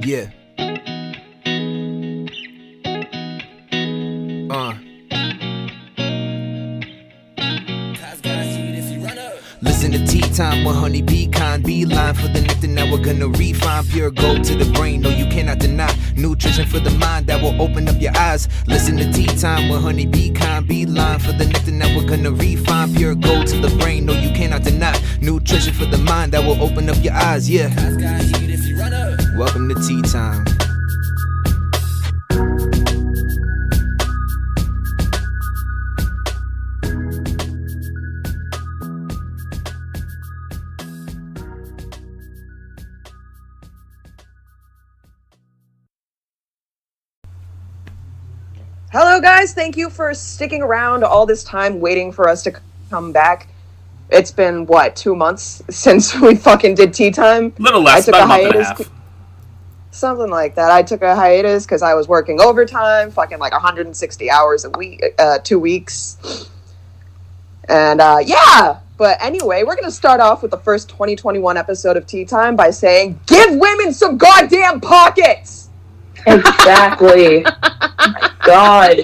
Yeah. Listen to Tea Time with Honey Pecan. Beeline for the nectar, now we're gonna refine. Pure gold to the brain, no you cannot deny. Nutrition for the mind that will open up your eyes. Listen to Tea Time with Honey Pecan. Beeline for the nectar, now we're gonna refine. Pure gold to the brain, no you cannot deny. Nutrition for the mind that will open up your eyes, yeah. Welcome to Tea Time. Hello guys, thank you for sticking around all this time waiting for us to come back. It's been, 2 months since we fucking did Tea Time? A little less, about a month and a half. Something like that. I took a hiatus because I was working overtime, fucking like 160 hours a week, 2 weeks. And yeah, but anyway, we're going to start off with the first 2021 episode of Tea Time by saying, give women some goddamn pockets! Exactly. God.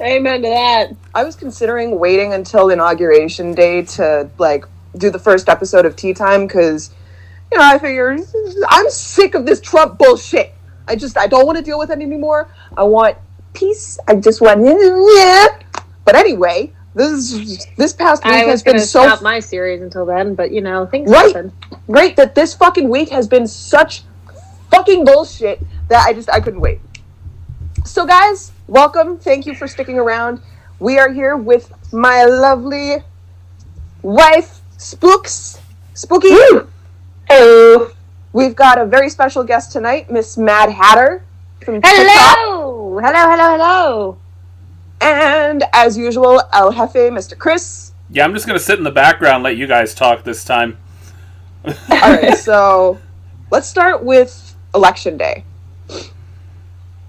Amen to that. I was considering waiting until Inauguration Day to, do the first episode of Tea Time, because, I figure, I'm sick of this Trump bullshit. I don't want to deal with it anymore. I want peace. I just want, yeah. But anyway, this past week has been so... I was stop my series until then, but, things happen. Right, that this fucking week has been such fucking bullshit that I couldn't wait. So guys, welcome. Thank you for sticking around. We are here with my lovely wife, Spooky. Hello. We've got a very special guest tonight, Miss Mad Hatter from TikTok. Hello. And as usual, El Jefe, Mr. Chris. Yeah, I'm just going to sit in the background and let you guys talk this time. Alright, so let's start with Election Day.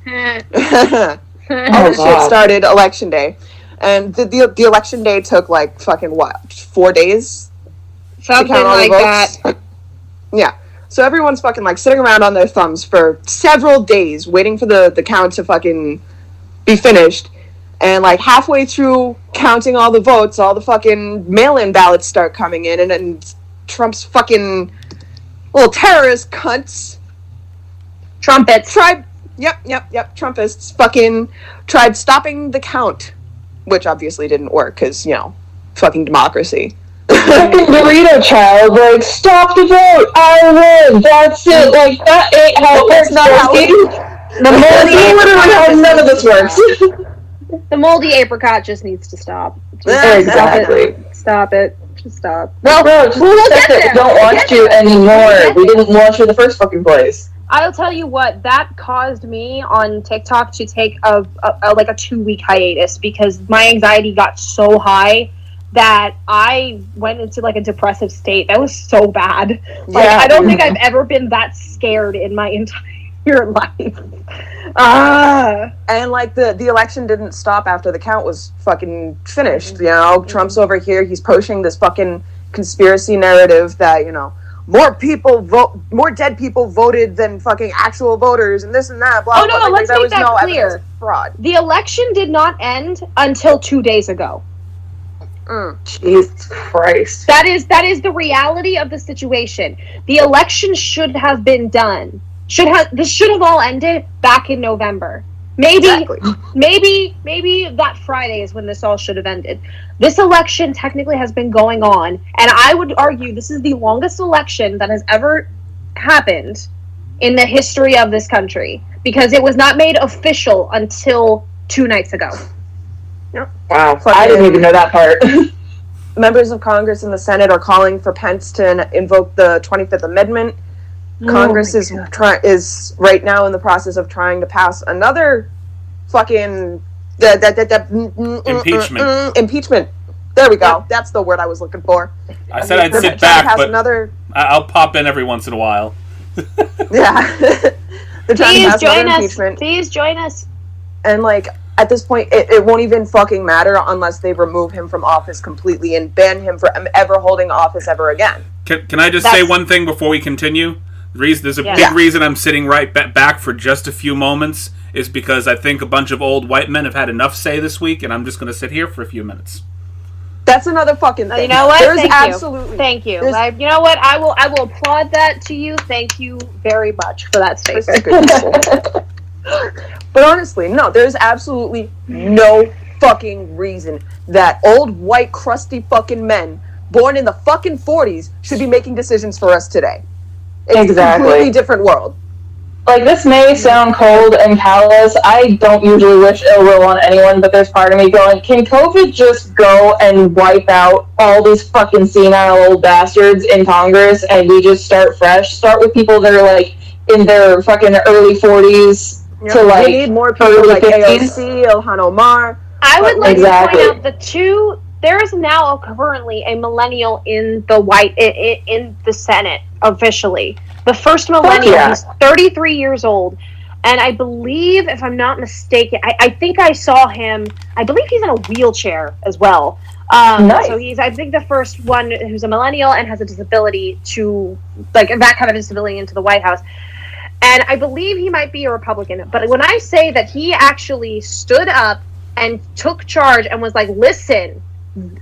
All the shit started Election Day, and the Election Day took 4 days, something like that. Yeah, so everyone's fucking sitting around on their thumbs for several days waiting for the count to fucking be finished, and halfway through counting all the votes, all the fucking mail-in ballots start coming in, and Trump's fucking little terrorist cunts, Trumpets. Yep. Trumpists fucking tried stopping the count, which obviously didn't work because, fucking democracy. Fucking burrito child, stop the vote, I win, that's it, that ain't how it works. That's not how none of this works. The moldy apricot just needs to stop. Exactly. Stop it. Just stop. Well, we'll get there. We don't want you anymore. We didn't want you in the first fucking place. I'll tell you what, that caused me on TikTok to take a 2-week hiatus because my anxiety got so high that I went into a depressive state. That was so bad. I don't think I've ever been that scared in my entire life. And the election didn't stop after the count was fucking finished. Trump's over here, he's pushing this fucking conspiracy narrative that, more dead people voted than fucking actual voters, and this and that. Blah, blah. Let's make that clear. Fraud. The election did not end until 2 days ago. Jesus Christ. That is the reality of the situation. The election should have been done. This should have all ended back in November. Maybe that Friday is when this all should have ended. This election technically has been going on, and I would argue this is the longest election that has ever happened in the history of this country, because it was not made official until 2 nights ago. Yep. Wow, I didn't even know that part. Members of Congress and the Senate are calling for Pence to invoke the 25th Amendment. Congress is right now in the process of trying to pass another fucking impeachment. There we go. That's the word I was looking for. I said I'd sit back, but I'll pop in every once in a while. Yeah. They're trying to pass another impeachment. Please join us. And at this point, it won't even fucking matter unless they remove him from office completely and ban him from ever holding office ever again. Can I just say one thing before we continue? There's a big reason I'm sitting right back for just a few moments is because I think a bunch of old white men have had enough say this week, and I'm just going to sit here for a few minutes. That's another fucking thing. You know what? There's Thank absolutely. You. Thank you. You know what? I will applaud that to you. Thank you very much for that statement. But honestly, no, there's absolutely no fucking reason that old white crusty fucking men born in the fucking 40s should be making decisions for us today. It's a completely different world. Like, this may sound cold and callous. I don't usually wish ill will on anyone, but there's part of me going, can COVID just go and wipe out all these fucking senile old bastards in Congress and we just start fresh? Start with people that are, like, in their fucking early 40s to, like, we need more people like 50s. AOC, Ilhan Omar. I would like to point out there is now currently a millennial in the Senate officially. The first millennial, he's 33 years old, and I believe, if I'm not mistaken, I think I saw him. I believe he's in a wheelchair as well. Nice. So he's, I think, the first one who's a millennial and has a disability to, like, that kind of disability into the White House. And I believe he might be a Republican. But when I say that he actually stood up and took charge and was like, listen,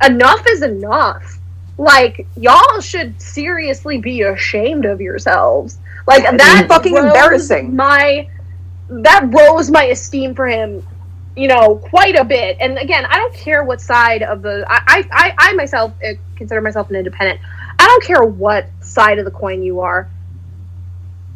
enough is enough. Like, y'all should seriously be ashamed of yourselves. Like, that fucking embarrassing. That rose my esteem for him, quite a bit. And again, I don't care what side of the... I myself consider myself an independent. I don't care what side of the coin you are.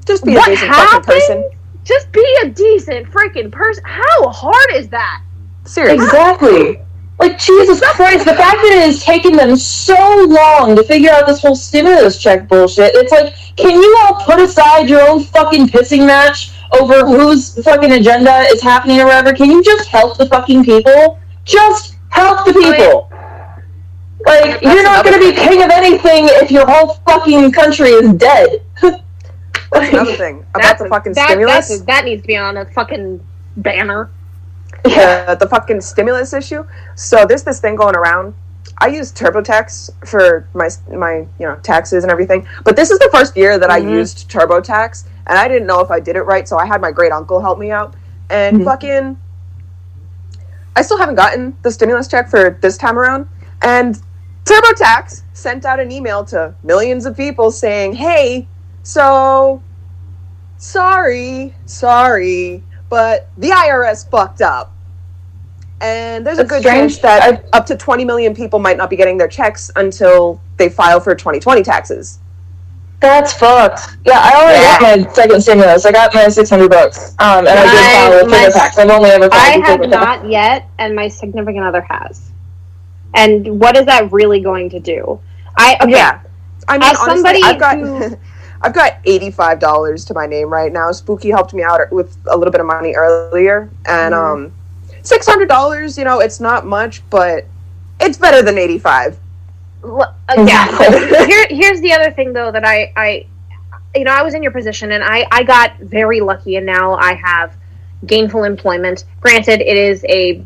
Just be a decent fucking person. Just be a decent freaking person. How hard is that? Seriously. Exactly. Like, Jesus Christ, the fact that it has taken them so long to figure out this whole stimulus check bullshit, it's like, can you all put aside your own fucking pissing match over whose fucking agenda is happening or whatever? Can you just help the fucking people? Just help the people! Like, you're not gonna be king of anything if your whole fucking country is dead. That's another thing about the fucking stimulus. That needs to be on a fucking banner. Yeah, the fucking stimulus issue. So there's this thing going around. I use TurboTax for my taxes and everything. But this is the first year that I used TurboTax, and I didn't know if I did it right, so I had my great uncle help me out. And fucking, I still haven't gotten the stimulus check for this time around. And TurboTax sent out an email to millions of people saying, "Hey, so sorry, but the IRS fucked up. And there's a good chance that up to 20 million people might not be getting their checks until they file for 2020 taxes." That's fucked. Yeah, I already got my second stimulus. I got my $600. And I did file with TurboTax. I've only ever filed with TurboTax. I have not yet, and my significant other has. And what is that really going to do? I mean, honestly, I've got $85 to my name right now. Spooky helped me out with a little bit of money earlier, and $600, it's not much, but it's better than 85. Here's the other thing, though, that I was in your position, and I got very lucky, and now I have gainful employment. Granted, it is a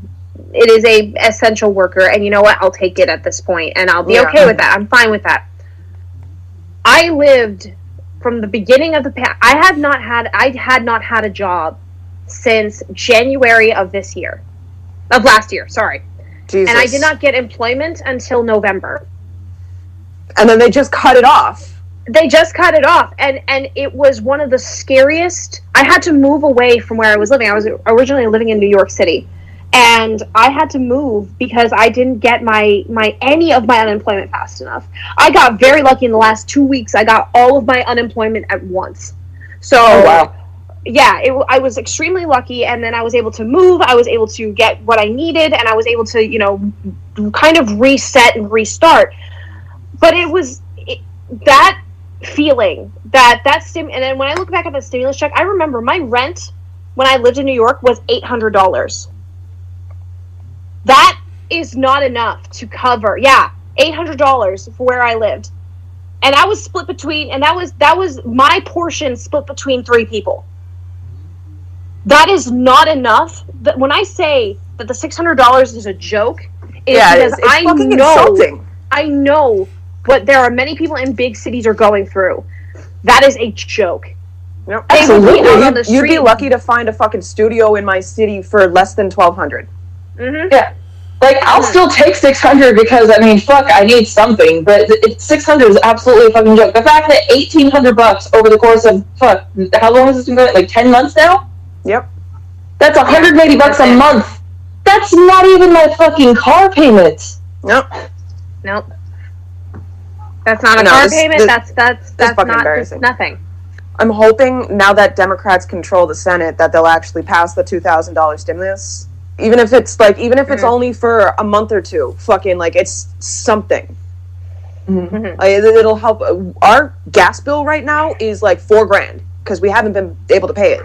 essential worker, and you know what? I'll take it at this point, and I'll be okay with that. I'm fine with that. I lived from the beginning of I had not had a job since January of last year, sorry. Jesus. And I did not get employment until November. And then they just cut it off. And it was one of the scariest. I had to move away from where I was living. I was originally living in New York City. And I had to move because I didn't get any of my unemployment fast enough. I got very lucky in the last 2 weeks. I got all of my unemployment at once. So, yeah, I was extremely lucky. And then I was able to move. I was able to get what I needed. And I was able to, kind of reset and restart. But it was that feeling, and then when I look back at the stimulus check, I remember my rent when I lived in New York was $800. That is not enough to cover, $800 for where I lived. And I was split between, and that was my portion split between 3 people. That is not enough. When I say that the $600 is a joke, because it's fucking insulting. I know what there are many people in big cities are going through. That is a joke. Yep. They would be out on the You'd be street. lucky to find a fucking studio in my city for less than $1,200. Mm-hmm. Yeah. Like, I'll still take 600 because, I mean, fuck, I need something, but 600 is absolutely a fucking joke. The fact that $1,800 over the course of, fuck, how long has this been going? Like 10 months now? Yep. That's $180 a month. That's not even my fucking car payment. Nope. Nope. That's not a No, car this- payment. this- That's fucking not. That's embarrassing. nothing. I'm hoping now that Democrats control the Senate that they'll actually pass the $2,000 stimulus. Even if it's only for a month or two, fucking, like, it's something. Mm-hmm. Like, it'll help. Our gas bill right now is like $4,000 because we haven't been able to pay it.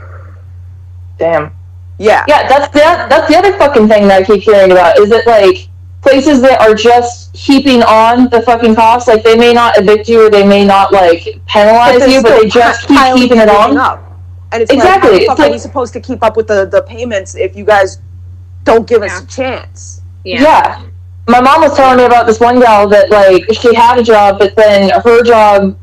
Damn. Yeah. Yeah, that's the other fucking thing that I keep hearing about, is that, like, places that are just heaping on the fucking costs, like, they may not evict you or they may not, like, penalize you, but they just keep keeping it on. Up. And it's Exactly. like, how the It's fuck like- are we supposed to keep up with the payments if you guys don't give us a chance? Yeah. My mom was telling me about this one gal that, like, she had a job, but then her job,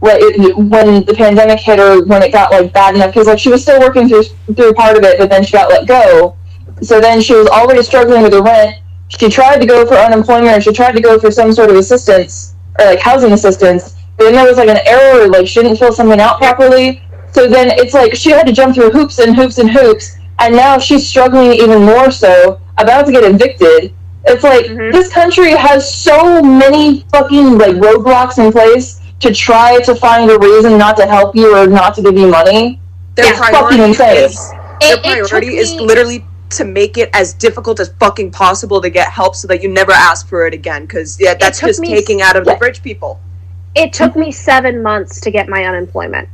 when the pandemic hit her, when it got, like, bad enough, because, like, she was still working through part of it, but then she got let go. So then she was already struggling with the rent. She tried to go for unemployment, or she tried to go for some sort of assistance, or, like, housing assistance, but then there was, like, an error, like, she didn't fill something out properly. So then it's like she had to jump through hoops and hoops and hoops, and now she's struggling even more so, about to get evicted. It's like, this country has so many fucking, like, roadblocks in place to try to find a reason not to help you or not to give you money. Their It's fucking insane. Their priority is literally to make it as difficult as fucking possible to get help so that you never ask for it again, because, yeah, that's just taking out of the rich people. It took me 7 months to get my unemployment.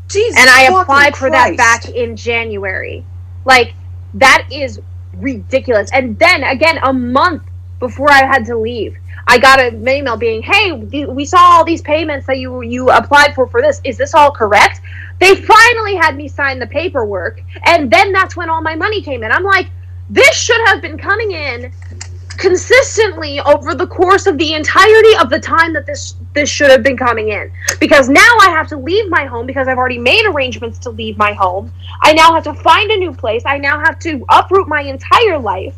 Jesus And I fucking applied for that Christ. back in January. Like, that is ridiculous. And then, again, a month before I had to leave, I got an email being, hey, we saw all these payments that you applied for this. Is this all correct? They finally had me sign the paperwork, and then that's when all my money came in. I'm like, this should have been coming in consistently over the course of the entirety of the time that this should have been coming in, because now I have to leave my home because I've already made arrangements to leave my home. I now have to find a new place. I now have to uproot my entire life,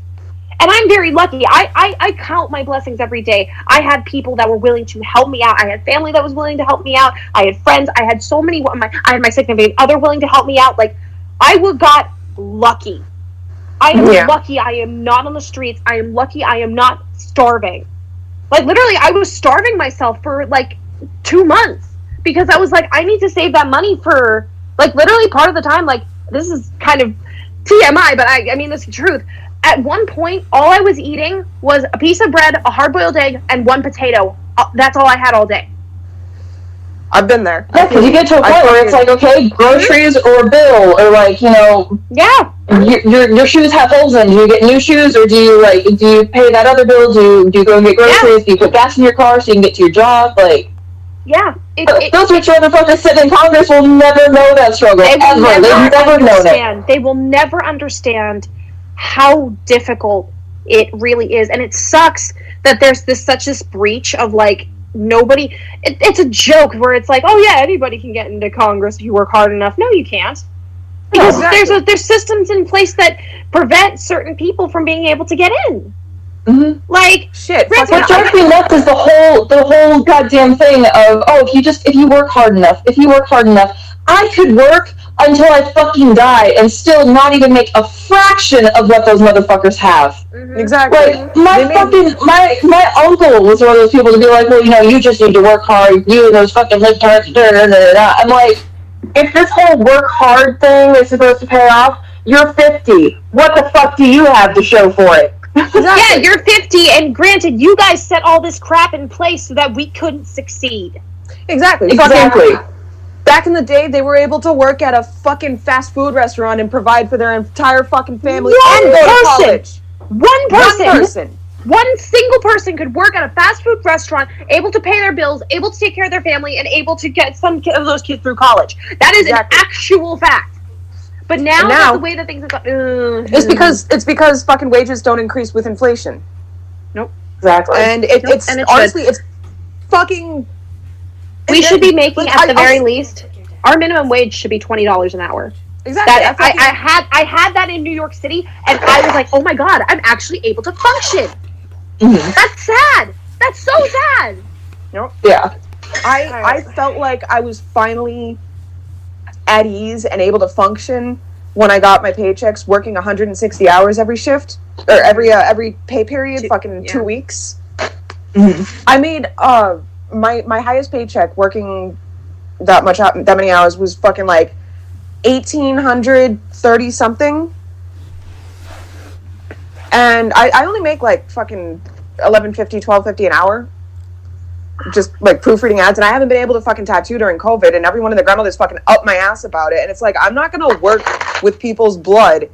and I'm very lucky. I count my blessings every day. I had people that were willing to help me out. I had family that was willing to help me out. I had friends. I had so many. I had my significant other willing to help me out. Like, I got lucky. I am lucky I am not on the streets. I am lucky I am not starving. Like, literally, I was starving myself for, like, 2 months. Because I was like, I need to save that money for, like, literally part of the time, like, this is kind of TMI, but I mean, this is the truth. At one point, all I was eating was a piece of bread, a hard-boiled egg, and 1 potato. That's all I had all day. I've been there. Yeah, because you get to a point where it's like, okay, groceries or bill, or, like, you know, Yeah. your shoes have holes in. Do you get new shoes, or do you pay that other bill? Do you go and get groceries? Do you put gas in your car so you can get to your job? Like, Yeah. those rich motherfuckers sitting in Congress will never know that struggle, They will ever. They've never known it. They will never understand how difficult it really is. And it sucks that there's such this breach of, like, nobody. It's a joke where it's like, oh yeah, anybody can get into Congress if you work hard enough. No, you can't. Because there's systems in place that prevent certain people from being able to get in. Mm-hmm. Like, Shit. What drives me nuts is the whole goddamn thing of, oh, if you work hard enough, I could work until I fucking die and still not even make a fraction of what those motherfuckers have. Exactly. Like, my uncle was one of those people to be like, well, you know, you just need to work hard, you and those fucking libtards, I'm like, if this whole work hard thing is supposed to pay off, you're 50. What the fuck do you have to show for it? yeah, you're 50, and granted, you guys set all this crap in place so that we couldn't succeed. Exactly. Back in the day, they were able to work at a fucking fast food restaurant and provide for their entire fucking family and go to college. One single person could work at a fast food restaurant, able to pay their bills, able to take care of their family, and able to get some of those kids through college. That is an actual fact. But now the way that things have gone, it's because fucking wages don't increase with inflation. Nope. Exactly. And it's honestly, it's fucking We should be making, like, at the very least, our minimum wage should be $20 an hour. Exactly. I had that in New York City, and I was like, oh my god, I'm actually able to function. Mm-hmm. That's sad. That's so sad. Nope. Yeah. I felt like I was finally at ease and able to function when I got my paychecks working 160 hours every shift, or every pay period, 2 weeks. Mm-hmm. I made my highest paycheck working that many hours was fucking like 1,830 something, and I only make like fucking 11.50, 12.50 an hour, just like proofreading ads, and I haven't been able to fucking tattoo during COVID, and everyone and their grandmother's fucking up my ass about it, and it's like, I'm not gonna work with people's blood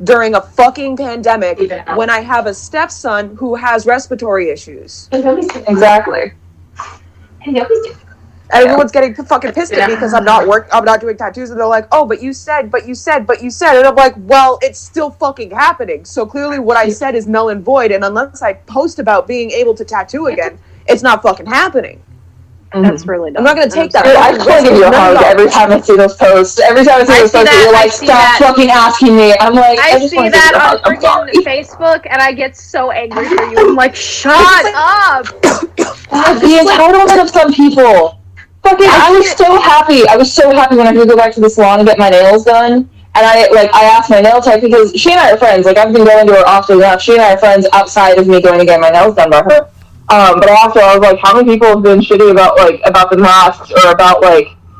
during a fucking pandemic when I have a stepson who has respiratory issues. Exactly. And everyone's getting fucking pissed at me because I'm not doing tattoos, and they're like, oh, but you said, and I'm like, well, it's still fucking happening, so clearly what I said is null and void, and unless I post about being able to tattoo again, it's not fucking happening. That's really dumb. I'm not gonna take that. Dude, I just want to give you a hug every time I see those posts. Every time I see those posts, you're like, stop fucking asking me. I'm like, I just see want to give you a that hug. on I'm sorry. freaking Facebook, and I get so angry for you. I'm like, shut up. The entitlement of some people. Fucking, I was so happy. I was so happy when I could go back to the salon and get my nails done. And I asked my nail tech, because she and I are friends. Like, I've been going to her often enough. She and I are friends outside of me going to get my nails done by her. But also, I was like, how many people have been shitty about the masks, or about,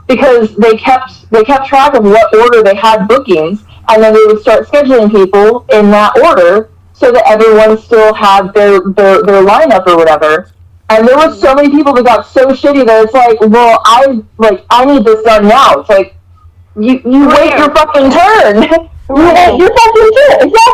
because they kept track of what order they had bookings, and then they would start scheduling people in that order so that everyone still had their lineup or whatever. And there were so many people that got so shitty that it's like, well, I need this done now. It's like, you wait your fucking turn. You wait your fucking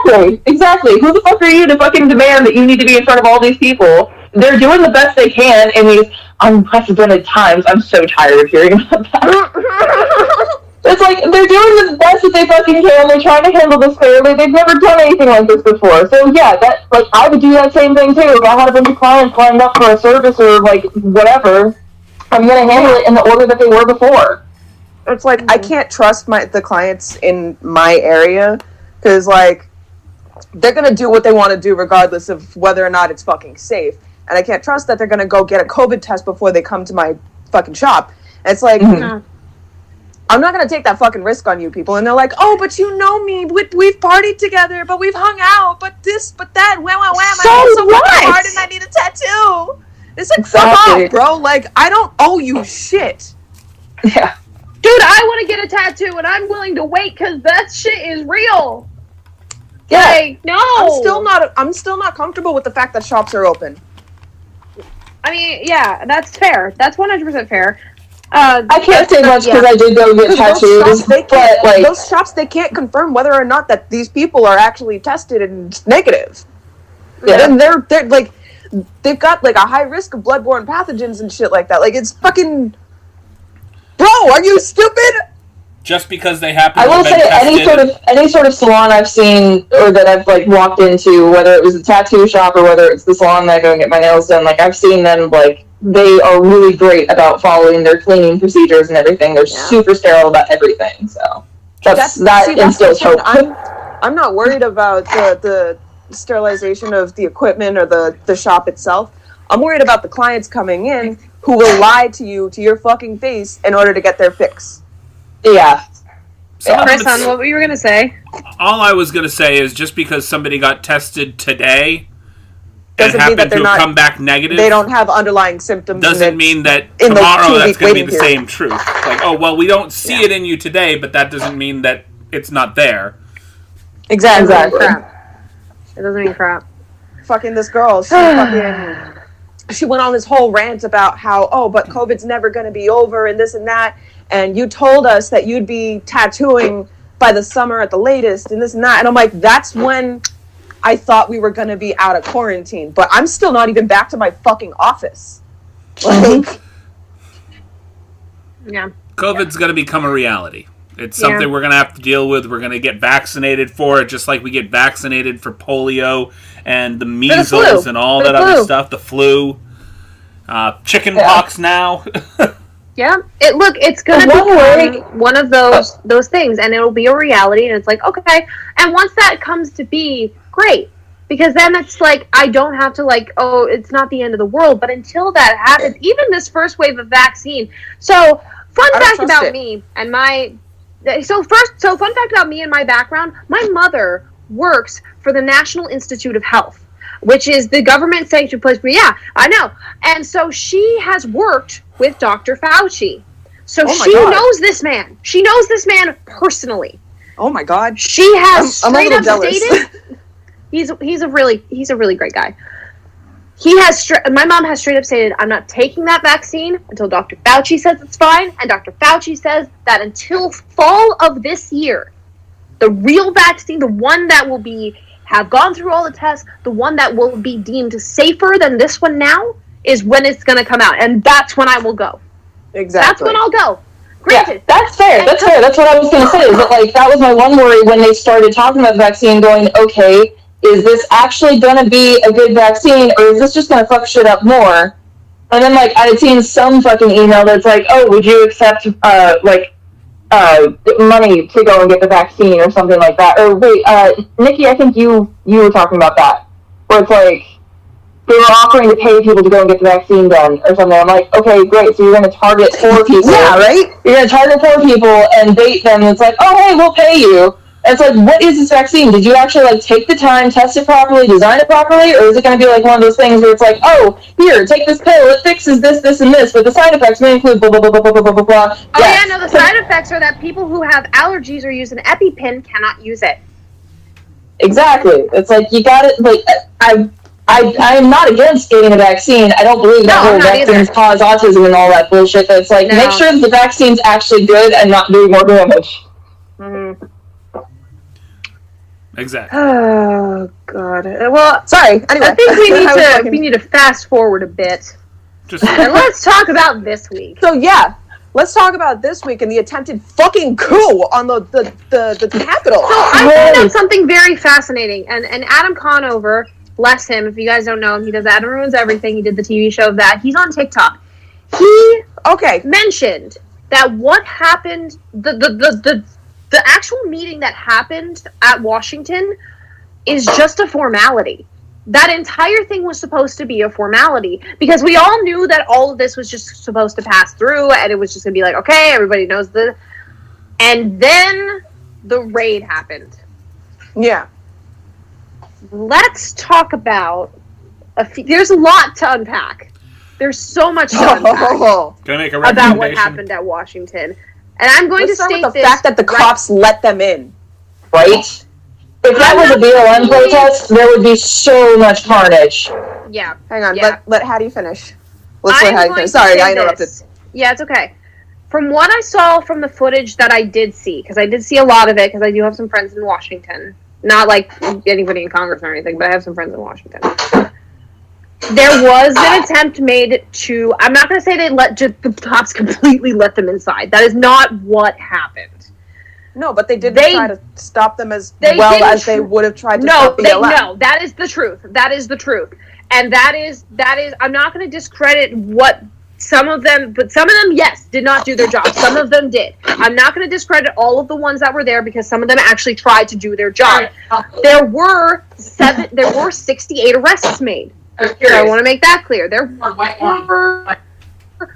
turn. Exactly. Who the fuck are you to fucking demand that you need to be in front of all these people? They're doing the best they can in these unprecedented times. I'm so tired of hearing about that. It's like, they're doing the best that they fucking can. They're trying to handle this fairly. They've never done anything like this before. So yeah, I would do that same thing too. If I had a bunch of clients lined up for a service or whatever, I'm gonna handle it in the order that they were before. It's like, I can't trust the clients in my area, because they're gonna do what they want to do regardless of whether or not it's fucking safe. And I can't trust that they're gonna go get a COVID test before they come to my fucking shop. And it's like, I'm not gonna take that fucking risk on you people. And they're like, oh, but you know me, we've partied together, but we've hung out, but this, but that, wham, I hit so fucking hard and I need a tattoo. It's like, fuck off, bro. I don't owe you shit. Yeah. Dude, I want to get a tattoo, and I'm willing to wait, because that shit is real. Yeah. No. I'm still not comfortable with the fact that shops are open. I mean, yeah, that's fair. That's 100% fair. I can't say much because I did go get tattoos, those shops, they can't confirm whether or not that these people are actually tested and negative. Yeah. And they're they've got a high risk of bloodborne pathogens and shit like that. It's fucking, bro, are you stupid? Just because they happen I to will have been say tested. any sort of salon I've seen or that I've walked into, whether it was a tattoo shop or whether it's the salon that I go and get my nails done, I've seen them they are really great about following their cleaning procedures and everything. They're super sterile about everything. So that instills hope. I'm not worried about the sterilization of the equipment or the shop itself. I'm worried about the clients coming in who will lie to you to your fucking face in order to get their fix. Yeah. Chris, what were you going to say? All I was going to say is just because somebody got tested today and doesn't mean happened that to come back negative, they don't have underlying symptoms. Doesn't mean that tomorrow that's going to be the same truth. We don't see it in you today, but that doesn't mean that it's not there. Exactly. It doesn't mean crap. Fucking this girl, she went on this whole rant about how, but COVID's never going to be over and this and that. And you told us that you'd be tattooing by the summer at the latest and this and that. And I'm like, that's when I thought we were going to be out of quarantine. But I'm still not even back to my fucking office. Yeah. COVID's going to become a reality. It's something we're going to have to deal with. We're going to get vaccinated for it, just like we get vaccinated for polio and the measles and all that other stuff. The flu. Chicken pox now. Yeah. It's gonna become one of those things, and it'll be a reality, and it's like, okay. And once that comes to be, great. Because then it's like, I don't have to like, oh, it's not the end of the world. But until that happens, even this first wave of vaccine. So, fun fact about me and my background, my mother works for the National Institute of Health, which is the government sanctioned place. Yeah, I know. And so she has worked with Dr. Fauci. So she knows this man. She knows this man personally. Oh my God. She has straight up stated he's a really great guy. My mom has straight up stated, I'm not taking that vaccine until Dr. Fauci says it's fine, and Dr. Fauci says that until fall of this year, the real vaccine, the one that will have gone through all the tests, the one that will be deemed safer than this one now, is when it's going to come out, and that's when I will go. Exactly. That's when I'll go. Granted. Yeah, that's fair. That's fair. That's what I was going to say. Is that like that was my one worry when they started talking about the vaccine, going, okay, is this actually going to be a good vaccine, or is this just going to fuck shit up more? And then, like, I had seen some fucking email that's like, oh, would you accept, money to go and get the vaccine or something like that? Or wait, Nikki, I think you were talking about that, where it's like, they were offering to pay people to go and get the vaccine done or something. I'm like, okay, great, so you're going to target 4 people. Yeah, right? You're going to target 4 people and bait them, and it's like, oh, hey, we'll pay you. And it's like, what is this vaccine? Did you actually, like, take the time, test it properly, design it properly? Or is it going to be, like, one of those things where it's like, oh, here, take this pill, it fixes this, this, and this, but the side effects may include blah, blah, blah, blah, blah, blah, blah, blah. Oh, yeah, no, the side effects are that people who have allergies or use an EpiPen cannot use it. Exactly. It's like, you got it, like, I am not against getting a vaccine. I don't believe that whole vaccines cause autism and all that bullshit. But it's like, make sure that the vaccine's actually good and not doing more damage. Mm-hmm. Exactly. Oh God. Well, sorry. Anyway, I think we need to fast forward a bit. And let's talk about this week. So yeah, let's talk about this week and the attempted fucking coup on the Capitol. So I found out something very fascinating, and Adam Conover, bless him. If you guys don't know him, he does Adam Ruins Everything. He did the TV show of that. He's on TikTok. He mentioned that what happened, the actual meeting that happened at Washington is just a formality. That entire thing was supposed to be a formality because we all knew that all of this was just supposed to pass through and it was just going to be like, okay, everybody knows the... And then the raid happened. Yeah. Let's talk about... There's a lot to unpack. There's so much to unpack Can I make a about what happened at Washington. And I'm going to state with the fact that the cops let them in. Right? If that was a BLM protest, there would be so much carnage. Yeah. Hang on, yeah. let Haddy finish. Let's let Haddy finish. Sorry, I interrupted. Yeah, it's okay. From what I saw from the footage that I did see, because I did see a lot of it, because I do have some friends in Washington. Not like anybody in Congress or anything, but I have some friends in Washington. There was an attempt made to... I'm not going to say they the cops completely let them inside. That is not what happened. No, but they didn't try to stop them as well as they would have tried to stop BLM. No, that is the truth. That is the truth. And that is... I'm not going to discredit what some of them... But some of them, yes, did not do their job. Some of them did. I'm not going to discredit all of the ones that were there because some of them actually tried to do their job. There were 68 arrests made. I want to make that clear. There were...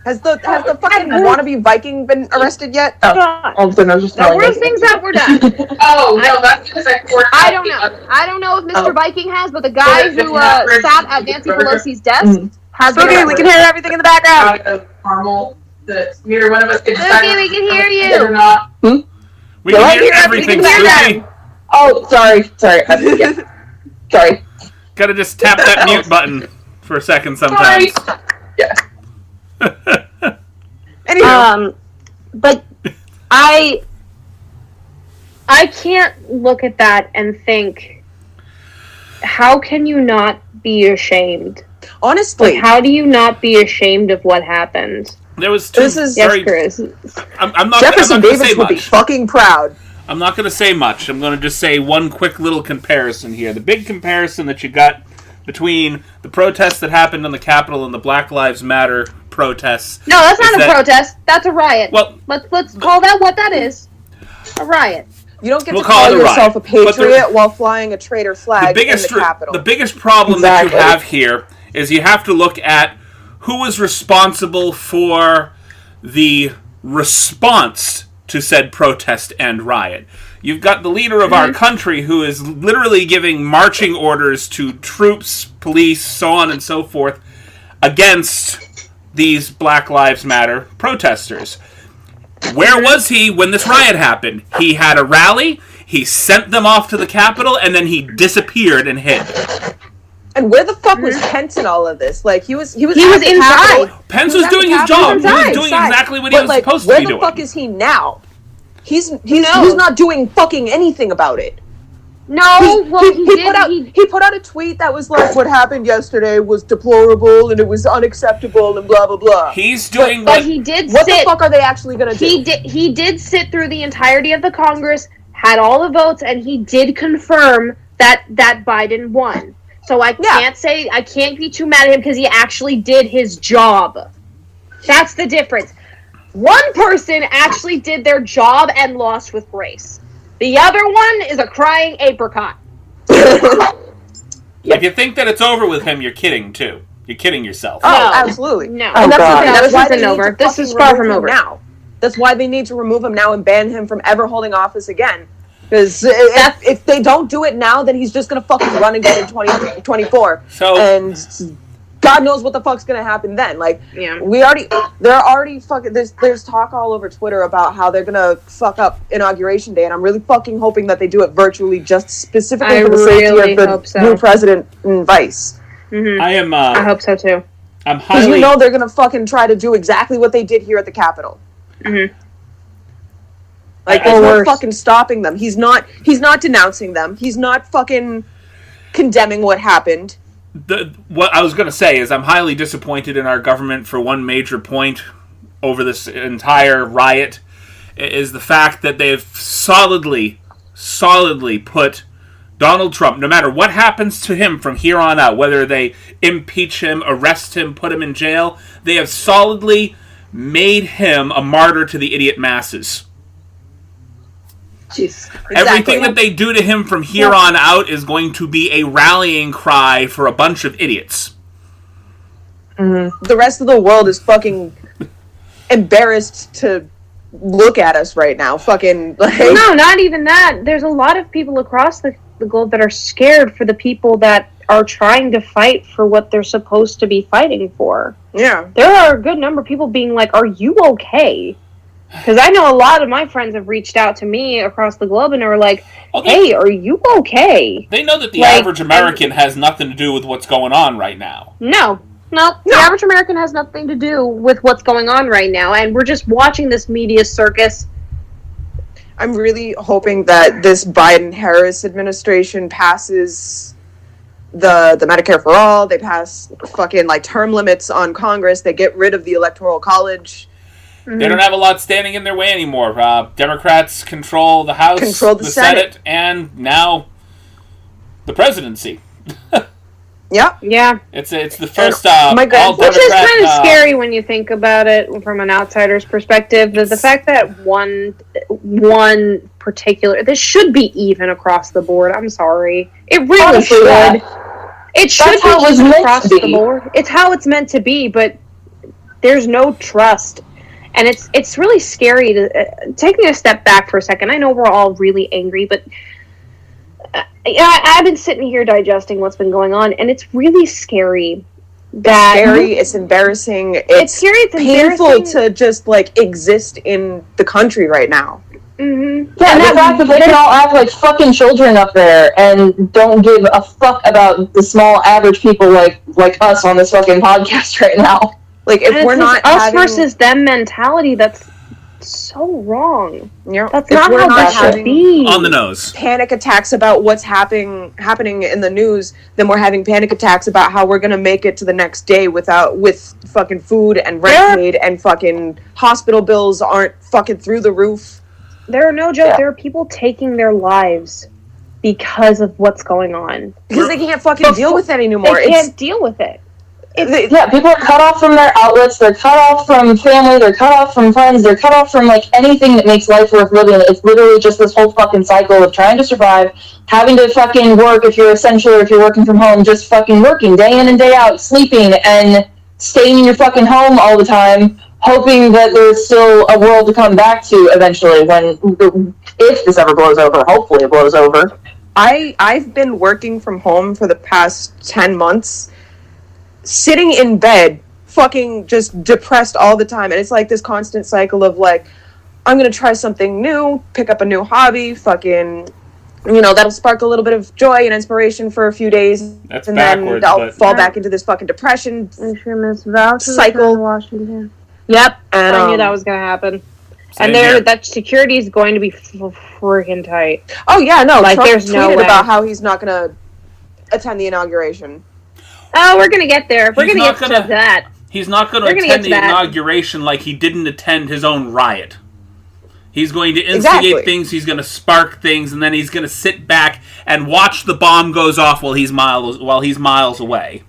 Has the fucking wannabe Viking been arrested yet? There were things that were done. That's because I don't know. I don't know if Mr. Viking has, but the guy who sat at Nancy Pelosi's desk has. Okay, we can hear everything in the background. Caramel. Neither one of us can decide. Okay, we can hear you. Or not. We can hear everything. Oh, sorry. Sorry. Gotta just tap that mute button for a second sometimes. Yeah. Anyway. But I can't look at that and think, how can you not be ashamed? Honestly. Like, how do you not be ashamed of what happened? There was two... Yes, Chris. I'm not Jefferson gonna Davis say would much. be fucking proud. I'm not going to say much. I'm going to just say one quick little comparison here. The big comparison that you got between the protests that happened on the Capitol and the Black Lives Matter protests. No, that's is not a that- protest. That's a riot. Well, Let's call that what that is. A riot. You don't get We'll to call call it a yourself riot. a But patriot while flying a traitor flag in the Capitol. The biggest problem that you Exactly. have here is you have to look at who was responsible for the response to said protest and riot. You've got the leader of our country who is literally giving marching orders to troops, police, so on and so forth, against these Black Lives Matter protesters. Where was he when this riot happened? He had a rally, he sent them off to the Capitol, and then he disappeared and hid. And where the fuck was Pence in all of this? Like, he was was at the inside. Capitol. Pence He was at the doing his Capitol. job. He was inside. doing exactly what he But, was like, supposed to where be the doing. fuck is he now? He's not doing fucking anything about it. No, well, He put out a tweet that was like, what happened yesterday was deplorable and it was unacceptable and blah blah blah. He's doing but what... he did What sit. the fuck are they actually gonna do? He did sit through the entirety of the Congress, had all the votes, and he did confirm that Biden won. So I can't be too mad at him because he actually did his job. That's the difference. One person actually did their job and lost with grace. The other one is a crying apricot. If you think that it's over with him, you're kidding, too. You're kidding yourself. Oh, No. absolutely. No. And that's God. the thing. No, That's this why isn't they need over. to This is fucking far remove from him over. now. That's why they need to remove him now and ban him from ever holding office again. Because if they don't do it now, then he's just gonna fucking run again in 2024. So- and God knows what the fuck's gonna happen then. Like, Yeah. they're already fucking. There's talk all over Twitter about how they're gonna fuck up Inauguration Day, and I'm really fucking hoping that they do it virtually, just specifically I for the safety really of the hope so. new president and vice. I am, I hope so too. I'm Because highly... you know they're gonna fucking try to do exactly what they did here at the Capitol. Like, Or there's no worse. fucking stopping them. He's not denouncing them. He's not fucking condemning what happened. What I was going to say is I'm highly disappointed in our government for one major point over this entire riot is the fact that they've solidly put Donald Trump, no matter what happens to him from here on out, whether they impeach him, arrest him, put him in jail, they have solidly made him a martyr to the idiot masses. Jeez. Everything that they do to him from here on out is going to be a rallying cry for a bunch of idiots. The rest of the world is fucking embarrassed to look at us right now. Fucking, like... No, not even that. There's a lot of people across the globe that are scared for the people that are trying to fight for what they're supposed to be fighting for. Yeah. There are a good number of people being like, are you okay? Because I know a lot of my friends have reached out to me across the globe and are like, hey, are you okay? They know that the Like, average American has nothing to do with what's going on right now. No, the average American has nothing to do with what's going on right now, and we're just watching this media circus. I'm really hoping that this Biden-Harris administration passes the Medicare for All. They pass fucking, like, term limits on Congress. They get rid of the Electoral College. They don't have a lot standing in their way anymore. Democrats control the House, Control the Senate, and now the presidency. Yep. Yeah. It's the first my God. all Which is Democrat... kind of scary when you think about it from an outsider's perspective. The fact that one particular... This should be even across the board. I'm sorry. It really Honestly, should. yeah. It should That's how it be was even meant across to be. the board. It's how it's meant to be, but there's no trust. And it's really scary to... taking a step back for a second, I know we're all really angry, but... I've been sitting here digesting what's been going on, and it's really scary. It's embarrassing. It's scary. It's painful embarrassing. to just, like, exist in the country right now. Mm-hmm. Yeah, and the fact that they can all act like fucking children up there and don't give a fuck about the small average people like us on this fucking podcast right now. Like, if And we're it's not this us having, versus them mentality that's so wrong. if That's not we're how not that should having be. On the nose. panic attacks about what's happening in the news, then we're having panic attacks about how we're gonna make it to the next day with fucking food and rent paid and fucking hospital bills aren't fucking through the roof. There are no joke. Yeah. There are people taking their lives because of what's going on. Because they can't fucking deal with it anymore. They can't deal with it. People are cut off from their outlets, they're cut off from family, they're cut off from friends, they're cut off from, like, anything that makes life worth living. It's literally just this whole fucking cycle of trying to survive, having to fucking work if you're essential or if you're working from home, just fucking working day in and day out, sleeping, and staying in your fucking home all the time, hoping that there's still a world to come back to eventually if this ever blows over. Hopefully it blows over. I've been working from home for the past 10 months, sitting in bed, fucking just depressed all the time. And it's like this constant cycle of, like, I'm going to try something new, pick up a new hobby, fucking, that'll spark a little bit of joy and inspiration for a few days. That's and backwards, then I'll fall back into this fucking depression cycle. Washington. Yep, And, I knew that was going to happen. Same And here. that security is going to be freaking tight. Oh, yeah, no. Like, Trump there's no tweeted way. about how he's not going to attend the inauguration. Oh, we're going to get there. We're He's going to not get gonna- to that. He's not going to We're gonna attend get the to that. inauguration like he didn't attend his own riot. He's going to instigate Exactly. things, he's going to spark things, and then he's going to sit back and watch the bomb goes off while he's miles away.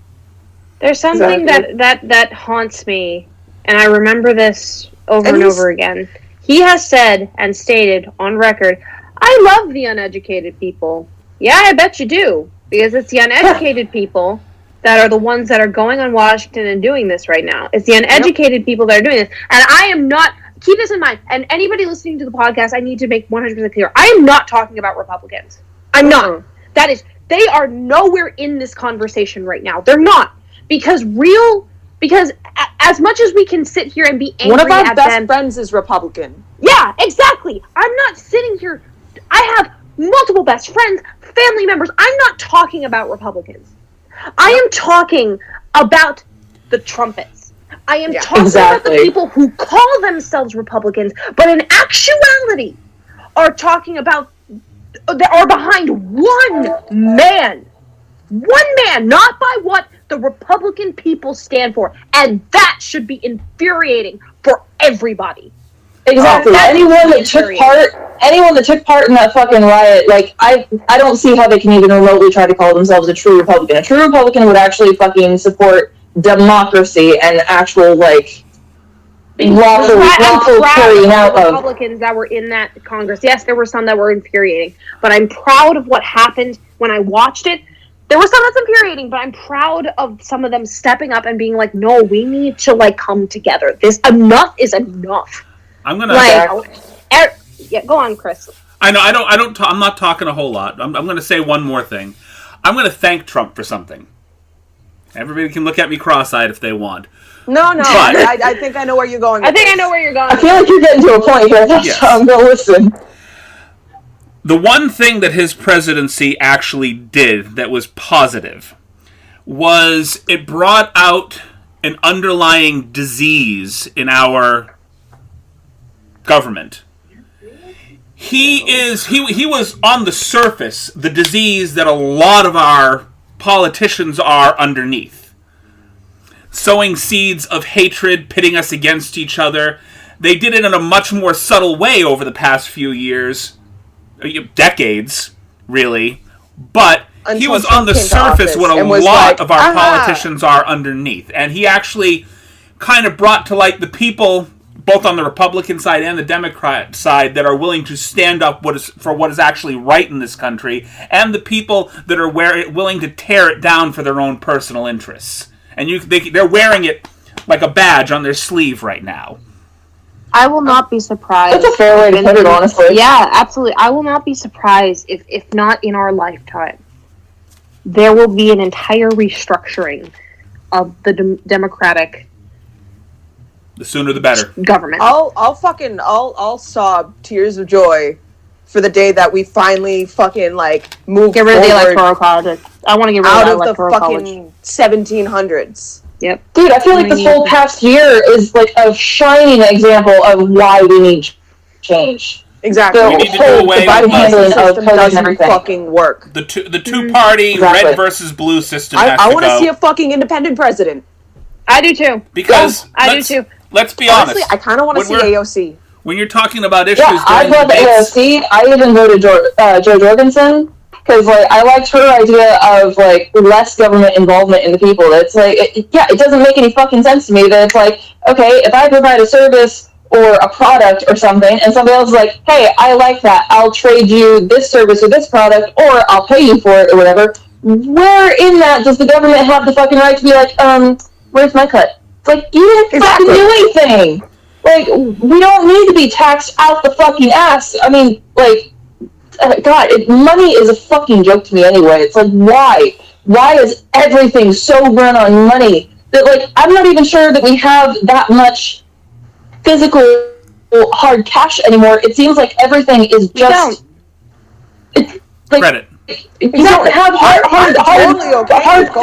There's something Exactly. that haunts me, and I remember this over and he's- over again. He has said and stated on record, I love the uneducated people. Yeah, I bet you do. Because it's the uneducated people that are the ones that are going on Washington and doing this right now. It's the uneducated people that are doing this. And I am not, keep this in mind, and anybody listening to the podcast, I need to make 100% clear, I am not talking about Republicans. I'm not. That is, they are nowhere in this conversation right now. They're not. Because as much as we can sit here and be angry One of our at best them, friends is Republican. yeah, exactly. I'm not sitting here. I have multiple best friends, family members. I'm not talking about Republicans. I am talking about the trumpets. I am talking about the Exactly. people who call themselves Republicans, but in actuality are talking about, they are behind one man. One man, not by what the Republican people stand for. And that should be infuriating for everybody. Exactly. That's Anyone that took part in that fucking riot, like, I don't see how they can even remotely try to call themselves a true Republican. A true Republican would actually fucking support democracy and actual, like, lawful I'm proud carrying out of the of. Republicans that were in that Congress. Yes, there were some that were infuriating, but I'm proud of what happened when I watched it. There was some that's infuriating, but I'm proud of some of them stepping up and being like, no, we need to, like, come together. This enough is enough. I'm gonna. Yeah, go on, Chris. I know. I'm not talking a whole lot. I'm going to say one more thing. I'm going to thank Trump for something. Everybody can look at me cross-eyed if they want. No, But- I think I know where you're going. I think I know where you're going. I feel like you're getting to a point here. That's Yes. how I'm gonna listen. The one thing that his presidency actually did that was positive was it brought out an underlying disease in our government. He was on the surface the disease that a lot of our politicians are underneath. Sowing seeds of hatred, pitting us against each other. They did it in a much more subtle way over the past few years, decades, really. But he Until was Trump on the came to surface office what a and was lot like, of our "Ah." politicians are underneath. And he actually kind of brought to light the people, both on the Republican side and the Democrat side, that are willing to stand up for what is actually right in this country, and the people that are willing to tear it down for their own personal interests. And they're wearing it like a badge on their sleeve right now. I will not be surprised. That's a fair way to put it, honestly. Yeah, absolutely. I will not be surprised if not in our lifetime, there will be an entire restructuring of the Democratic The sooner the better. government. I'll sob tears of joy for the day that we finally fucking, like, move Get rid of the forward electoral college. I want to get rid out of of the the electoral college. fucking 1700s. Yep. Dude, I feel like this whole past year is like a shining example of why we need change. Exactly. The We need to do whole away divided with handling of system code and doesn't everything. fucking work. The two-party Exactly. red versus blue system has I to want to go. see a fucking independent president. I do too. Because I do too. Let's be Honestly, honest. I kind of want to see When we're- AOC. When you're talking about issues Yeah, I during love the debates, AOC. I even voted Joe Jorgensen because like I liked her idea of like less government involvement in the people. It's like, it doesn't make any fucking sense to me that it's like, okay, if I provide a service or a product or something, and somebody else is like, hey, I like that, I'll trade you this service or this product, or I'll pay you for it or whatever. Where in that does the government have the fucking right to be like, where's my cut? It's like, you didn't fucking do anything. Like, we don't need to be taxed out the fucking ass. I mean, like, God, money is a fucking joke to me anyway. It's like, why? Why is everything so run on money? That, like, I'm not even sure that we have that much physical hard cash anymore. It seems like everything is just... It's like, credit. You don't have hard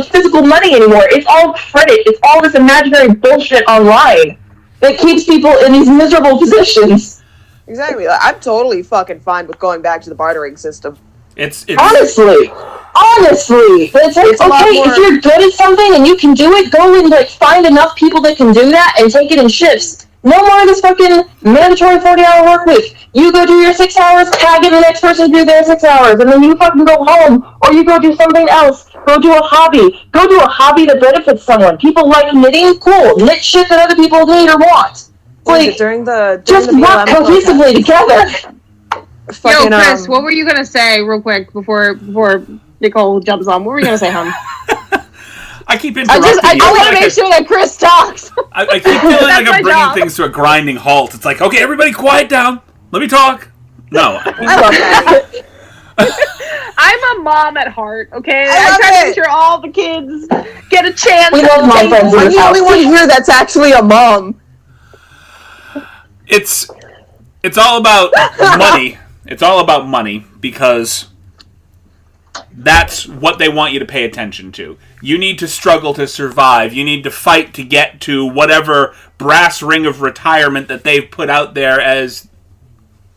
physical money anymore. It's all credit. It's all this imaginary bullshit online that keeps people in these miserable positions. Exactly. I'm totally fucking fine with going back to the bartering system. It's honestly. But it's like, okay, if you're good at something and you can do it, go and like find enough people that can do that and take it in shifts. No more of this fucking mandatory 40-hour work week. You go do your 6 hours, tag in the next person to do their 6 hours, and then you fucking go home, or you go do something else. Go do a hobby. Go do a hobby that benefits someone. People like knitting, cool. Knit shit that other people need or want. Like, just work cohesively together. Yo, Chris, what were you gonna say real quick before Nicole jumps on? What were you gonna say, hon? I keep interrupting you. I want to make sure that Chris talks. I keep feeling like I'm bringing things to a grinding halt. It's like, okay, everybody quiet down. Let me talk. No. I love that. I'm a mom at heart, okay? I try to make sure all the kids get a chance. We love mom friends in I'm this the house. only one here that's actually a mom. It's all about money. It's all about money because that's what they want you to pay attention to. You need to struggle to survive. You need to fight to get to whatever brass ring of retirement that they've put out there as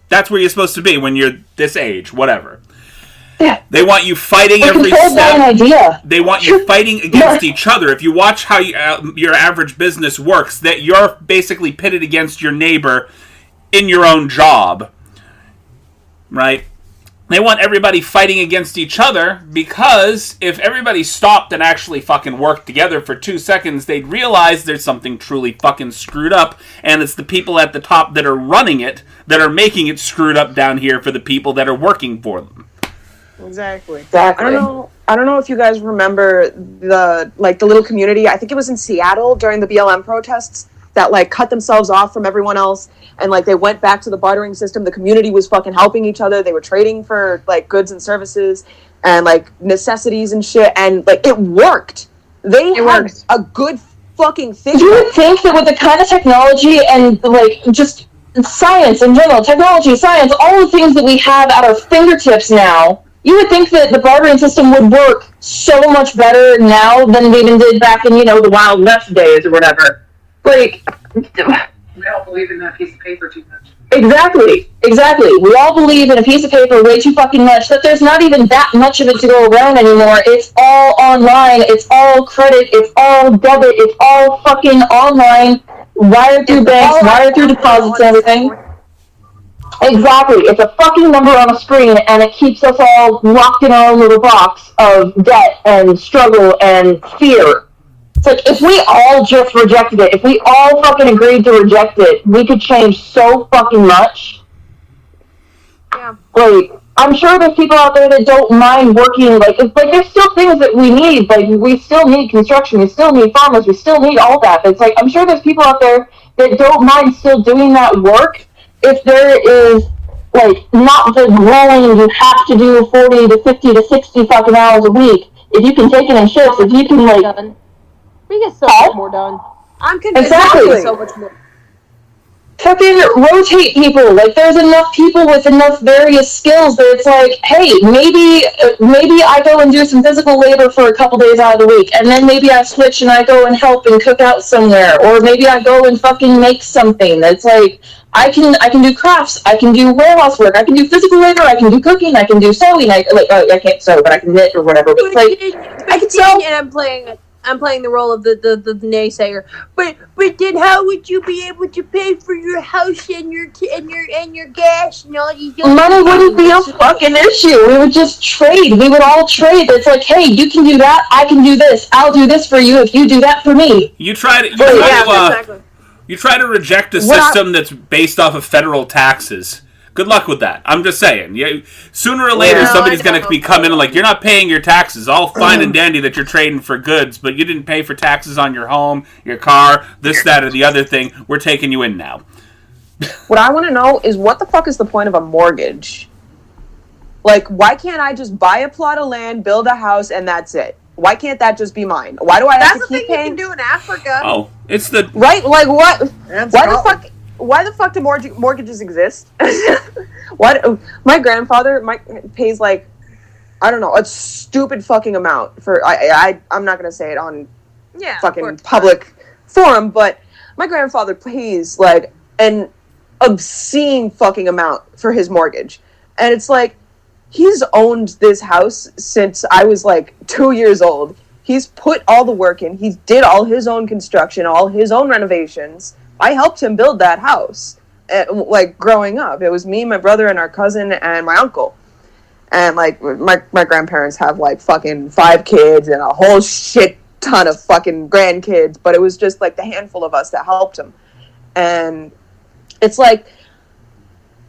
that's where you're supposed to be when you're this age, whatever. Yeah. They want you fighting every step. They want you fighting against each other. If you watch how your average business works, that you're basically pitted against your neighbor in your own job, right? They want everybody fighting against each other because if everybody stopped and actually fucking worked together for 2 seconds, they'd realize there's something truly fucking screwed up, and it's the people at the top that are running it that are making it screwed up down here for the people that are working for them. Exactly. I don't know if you guys remember the little community. I think it was in Seattle during the BLM protests that like cut themselves off from everyone else and like they went back to the bartering system. The community was fucking helping each other. They were trading for like goods and services and like necessities and shit, and like it worked. They had a good fucking thing. You would think that with the kind of technology and like just science in general, technology, science, all the things that we have at our fingertips now, you would think that the bartering system would work so much better now than it even did back in, the Wild West days or whatever. Like, We all believe in that piece of paper too much. Exactly. We all believe in a piece of paper way too fucking much that there's not even that much of it to go around anymore. It's all online. It's all credit. It's all debit. It's all fucking online. Wired through banks, wired through deposits and everything. Exactly. It's a fucking number on a screen, and it keeps us all locked in our own little box of debt and struggle and fear. It's like, if we all just rejected it, if we all fucking agreed to reject it, we could change so fucking much. Yeah. Like, I'm sure there's people out there that don't mind working, like there's still things that we need, like, we still need construction, we still need farmers, we still need all that. It's like, I'm sure there's people out there that don't mind still doing that work if there is, like, not the grueling, you have to do 40 to 50 to 60 fucking hours a week. If you can take it in shifts, if you can, like... We get so much more done. I'm convinced exactly. so much more. Fucking rotate people. Like, there's enough people with enough various skills that it's like, hey, maybe I go and do some physical labor for a couple days out of the week, and then maybe I switch and I go and help and cook out somewhere, or maybe I go and fucking make something. That's like, I can do crafts, I can do warehouse work, I can do physical labor, I can do cooking, I can do sewing. I can't sew, but I can knit or whatever. But it's like, I can sew, and I'm playing I'm playing the role of the naysayer. But then how would you be able to pay for your house and your gas and all these other Money wouldn't be a things? fucking issue. We would just trade. We would all trade. It's like, hey, you can do that. I can do this. I'll do this for you if you do that for me. You try to Exactly. you try to reject a system that's based off of federal taxes. Good luck with that. I'm just saying. Sooner or later, somebody's going to be coming in like, you're not paying your taxes. All fine and dandy that you're trading for goods, but you didn't pay for taxes on your home, your car, this, that, or the other thing. We're taking you in now. What I want to know is what the fuck is the point of a mortgage? Like, why can't I just buy a plot of land, build a house, and that's it? Why can't that just be mine? Why do I have to keep paying? That's the thing you can do in Africa. Oh, it's the... Right? Like, what? Why the fuck do mortgages exist? My grandfather pays like, I don't know, a stupid fucking amount for I'm not gonna say it on fucking public forum, but my grandfather pays like an obscene fucking amount for his mortgage, and it's like he's owned this house since I was like 2 years old. He's put all the work in. He did all his own construction, all his own renovations. I helped him build that house, like, growing up. It was me, my brother, and our cousin, and my uncle. And, like, my grandparents have, like, fucking 5 kids and a whole shit ton of fucking grandkids, but it was just, like, the handful of us that helped him. And it's like,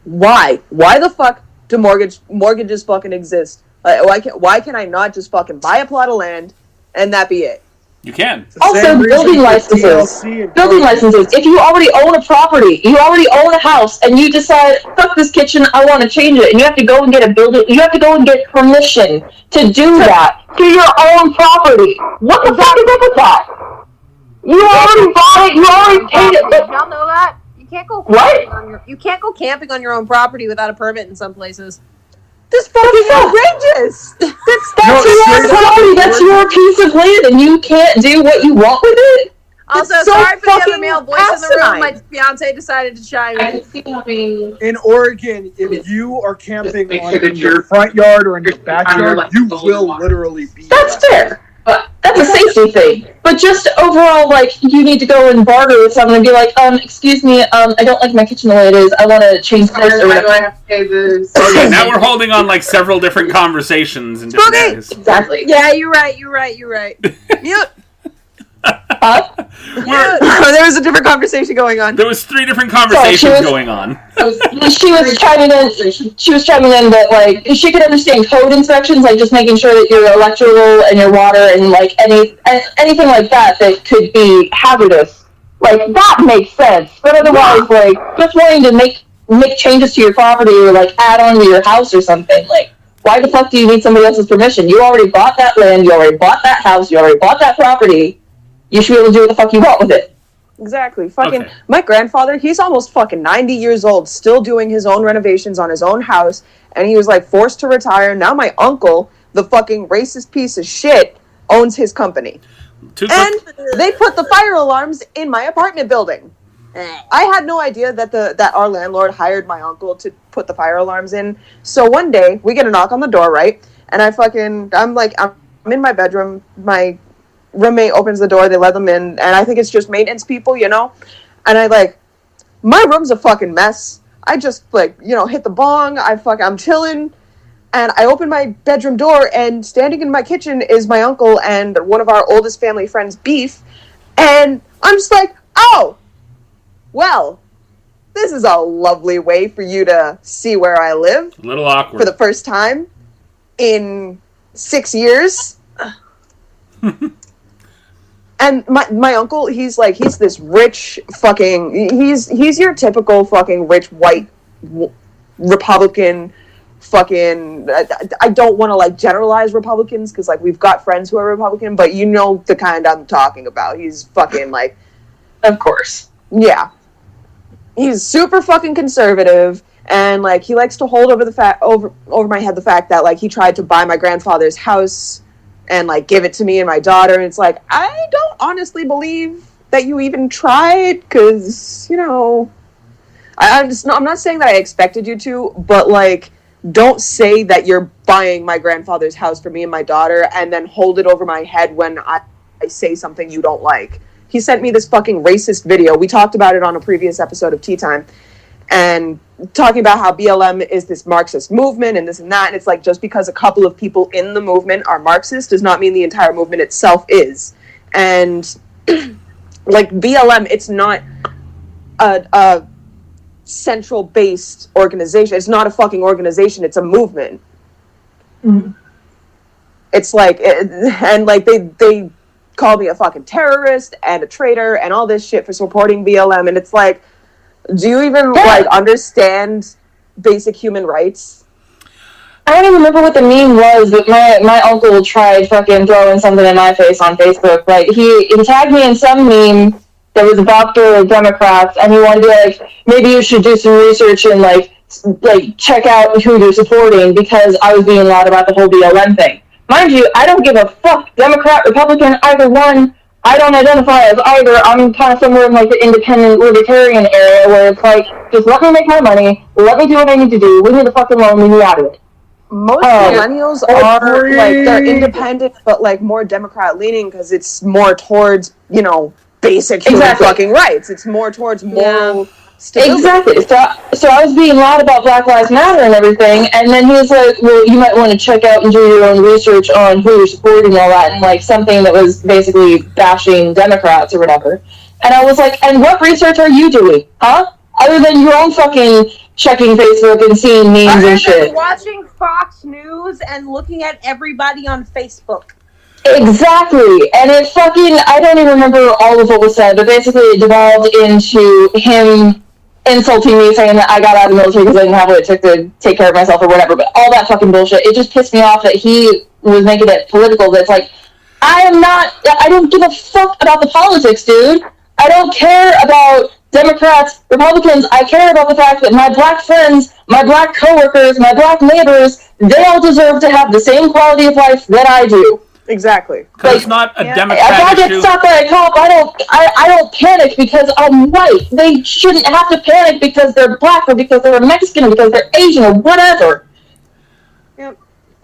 why? Why the fuck do mortgages fucking exist? Why can I not just fucking buy a plot of land and that be it? You can. Also, building licenses. Building licenses. If you already own a property, you already own a house, and you decide, fuck this kitchen, I want to change it, and you have to go and get a building, you have to go and get permission to do that to your own property. What the fuck is up with that? You already bought it, you already paid it. Did y'all know that? You can't go What? you can't go camping on your own property without a permit in some places. This fucking outrageous! That's your property, that's your piece of land, and you can't do what you want with it? Also, It's so sorry for the other fucking male voice in the room. asinine. My fiance decided to chime in. In Oregon, if you are camping Make on sure that in your you're- front yard or in your you're backyard, like you the will one. literally be. That's arrested. fair. But that's a safety thing. But just overall, like, you need to go and barter with someone and be like, excuse me, I don't like my kitchen the way it is. I want to change this or Why do whatever. I have to pay this? Okay, now we're holding on like several different conversations in different Okay. areas. Exactly. Yeah, you're right. Mute. Huh? There was a different conversation going on. There was 3 different conversations was- going on. She was chiming in that, like, she could understand code inspections, like just making sure that your electrical and your water and, like, anything like that could be hazardous. Like, that makes sense. But otherwise, like, just wanting to make changes to your property or, like, add on to your house or something, like, why the fuck do you need somebody else's permission? You already bought that land, you already bought that house, you already bought that property. You should be able to do what the fuck you want with it. Exactly. Fucking Okay. my grandfather, he's almost fucking 90 years old, still doing his own renovations on his own house, and he was like forced to retire. Now my uncle, the fucking racist piece of shit, owns his company. And they put the fire alarms in my apartment building. I had no idea that our landlord hired my uncle to put the fire alarms in. So one day we get a knock on the door, right? And I'm in my bedroom, my roommate opens the door, they let them in, and I think it's just maintenance people, you know? And my room's a fucking mess. I just, hit the bong, I'm chilling, and I open my bedroom door, and standing in my kitchen is my uncle and one of our oldest family friends, Beef, and I'm just like, oh, well, this is a lovely way for you to see where I live A little awkward. for the first time in 6 years. And my uncle, he's this rich fucking, he's your typical fucking rich white Republican fucking, I don't want to like generalize Republicans because like we've got friends who are Republican, but you know the kind I'm talking about. He's fucking like, Of course. yeah. He's super fucking conservative, and like he likes to hold over my head the fact that like he tried to buy my grandfather's house and like give it to me and my daughter, and it's like, I don't honestly believe that you even tried, because I'm not saying that I expected you to, but like don't say that you're buying my grandfather's house for me and my daughter and then hold it over my head when I say something you don't like. He sent me this fucking racist video. We talked about it on a previous episode of Tea Time. And talking about how BLM is this Marxist movement and this and that. And it's like, just because a couple of people in the movement are Marxist does not mean the entire movement itself is. And like BLM, it's not a central-based organization. It's not a fucking organization. It's a movement. Mm-hmm. It's like, and like they called me a fucking terrorist and a traitor and all this shit for supporting BLM. And it's like, do you even like understand basic human rights? I don't even remember what the meme was, but my uncle tried fucking throwing something in my face on Facebook. Like, he tagged me in some meme that was about the Democrats, and he wanted to be like, maybe you should do some research and like check out who you're supporting, because I was being loud about the whole BLM thing. Mind you, I don't give a fuck, Democrat, Republican, either one. I don't identify as either. I'm kind of somewhere in like the independent libertarian area where it's like, just let me make my money, let me do what I need to do, leave me the fucking alone, leave me out of it. Most millennials are like, they're independent, but like more Democrat leaning because it's more towards, you know, basic human fucking rights. It's more towards moral stability. Exactly. So I was being loud about Black Lives Matter and everything, and then he was like, well, you might want to check out and do your own research on who you're supporting and all that, and like something that was basically bashing Democrats or whatever. And I was like, and what research are you doing, huh? Other than your own fucking checking Facebook and seeing memes and shit. Watching Fox News and looking at everybody on Facebook. Exactly. And it fucking, I don't even remember all of what was said, but basically it devolved into him insulting me, saying that I got out of the military because I didn't have what it took to take care of myself or whatever, but all that fucking bullshit. It just pissed me off that he was making it political. That's like, I don't give a fuck about the politics, dude. I don't care about Democrats, Republicans. I care about the fact that my black friends, my black coworkers, my black neighbors, they all deserve to have the same quality of life that I do. Exactly. Because it's not a Democrat if I get issue. stopped by a cop, I don't panic because I'm white. They shouldn't have to panic because they're black or because they're Mexican or because they're Asian or whatever. Yep.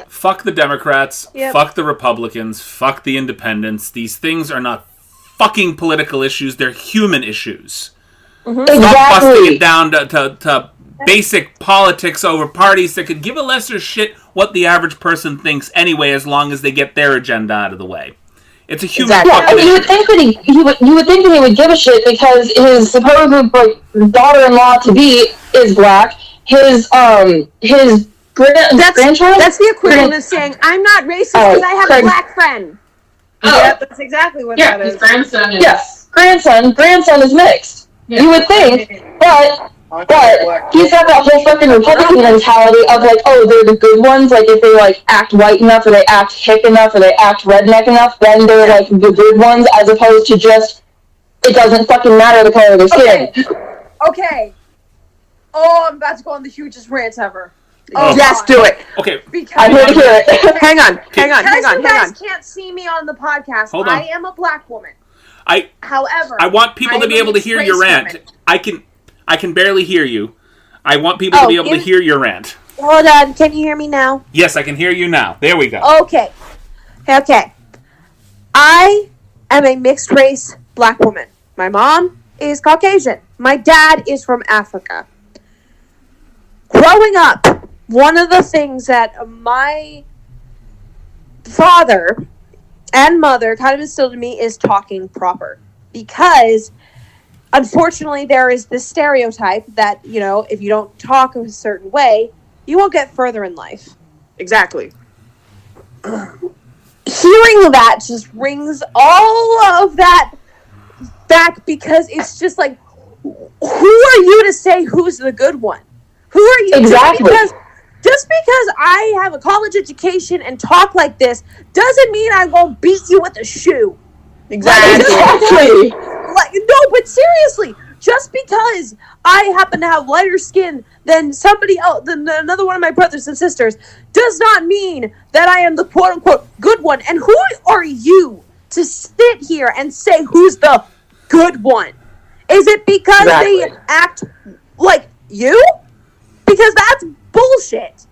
Fuck the Democrats. Yep. Fuck the Republicans. Fuck the independents. These things are not fucking political issues. They're human issues. Mm-hmm. Stop busting it down to basic politics over parties that could give a lesser shit what the average person thinks anyway, as long as they get their agenda out of the way. It's a human fucking issue. You would think that you would think that he would give a shit because his supposed daughter-in-law to be is black. His grandchild. That's the equivalent of saying I'm not racist because I have a black friend. Oh. Yeah, that's exactly what that is. His grandson is. Yes, grandson is mixed. Yeah. You would think, but he's got that whole fucking Republican mentality of like, oh, they're the good ones. Like, if they like act white enough, or they act hick enough, or they act redneck enough, then they're like the good ones, as opposed to just it doesn't fucking matter the color of their skin. Okay. Oh, I'm about to go on the hugest rant ever. Oh, yes, do it. Okay. I'm here to hear it. Hang on. You guys can't see me on the podcast. Hold on. I am a black woman. However, I want people to be able to hear your rant. Woman. I can barely hear you. I want people to be able to hear your rant. Hold on. Can you hear me now? Yes, I can hear you now. There we go. Okay. I am a mixed race black woman. My mom is Caucasian. My dad is from Africa. Growing up, one of the things that my father and mother kind of instilled in me is talking proper. Because, unfortunately, there is this stereotype that, you know, if you don't talk a certain way, you won't get further in life. Exactly. Hearing that just brings all of that back, because it's just like, who are you to say who's the good one? Who are you? Exactly. Just because I have a college education and talk like this doesn't mean I won't beat you with a shoe. Exactly. No, but seriously, just because I happen to have lighter skin than somebody else, than another one of my brothers and sisters, does not mean that I am the quote-unquote good one. And who are you to sit here and say who's the good one? Is it because they act like you? Because that's bullshit.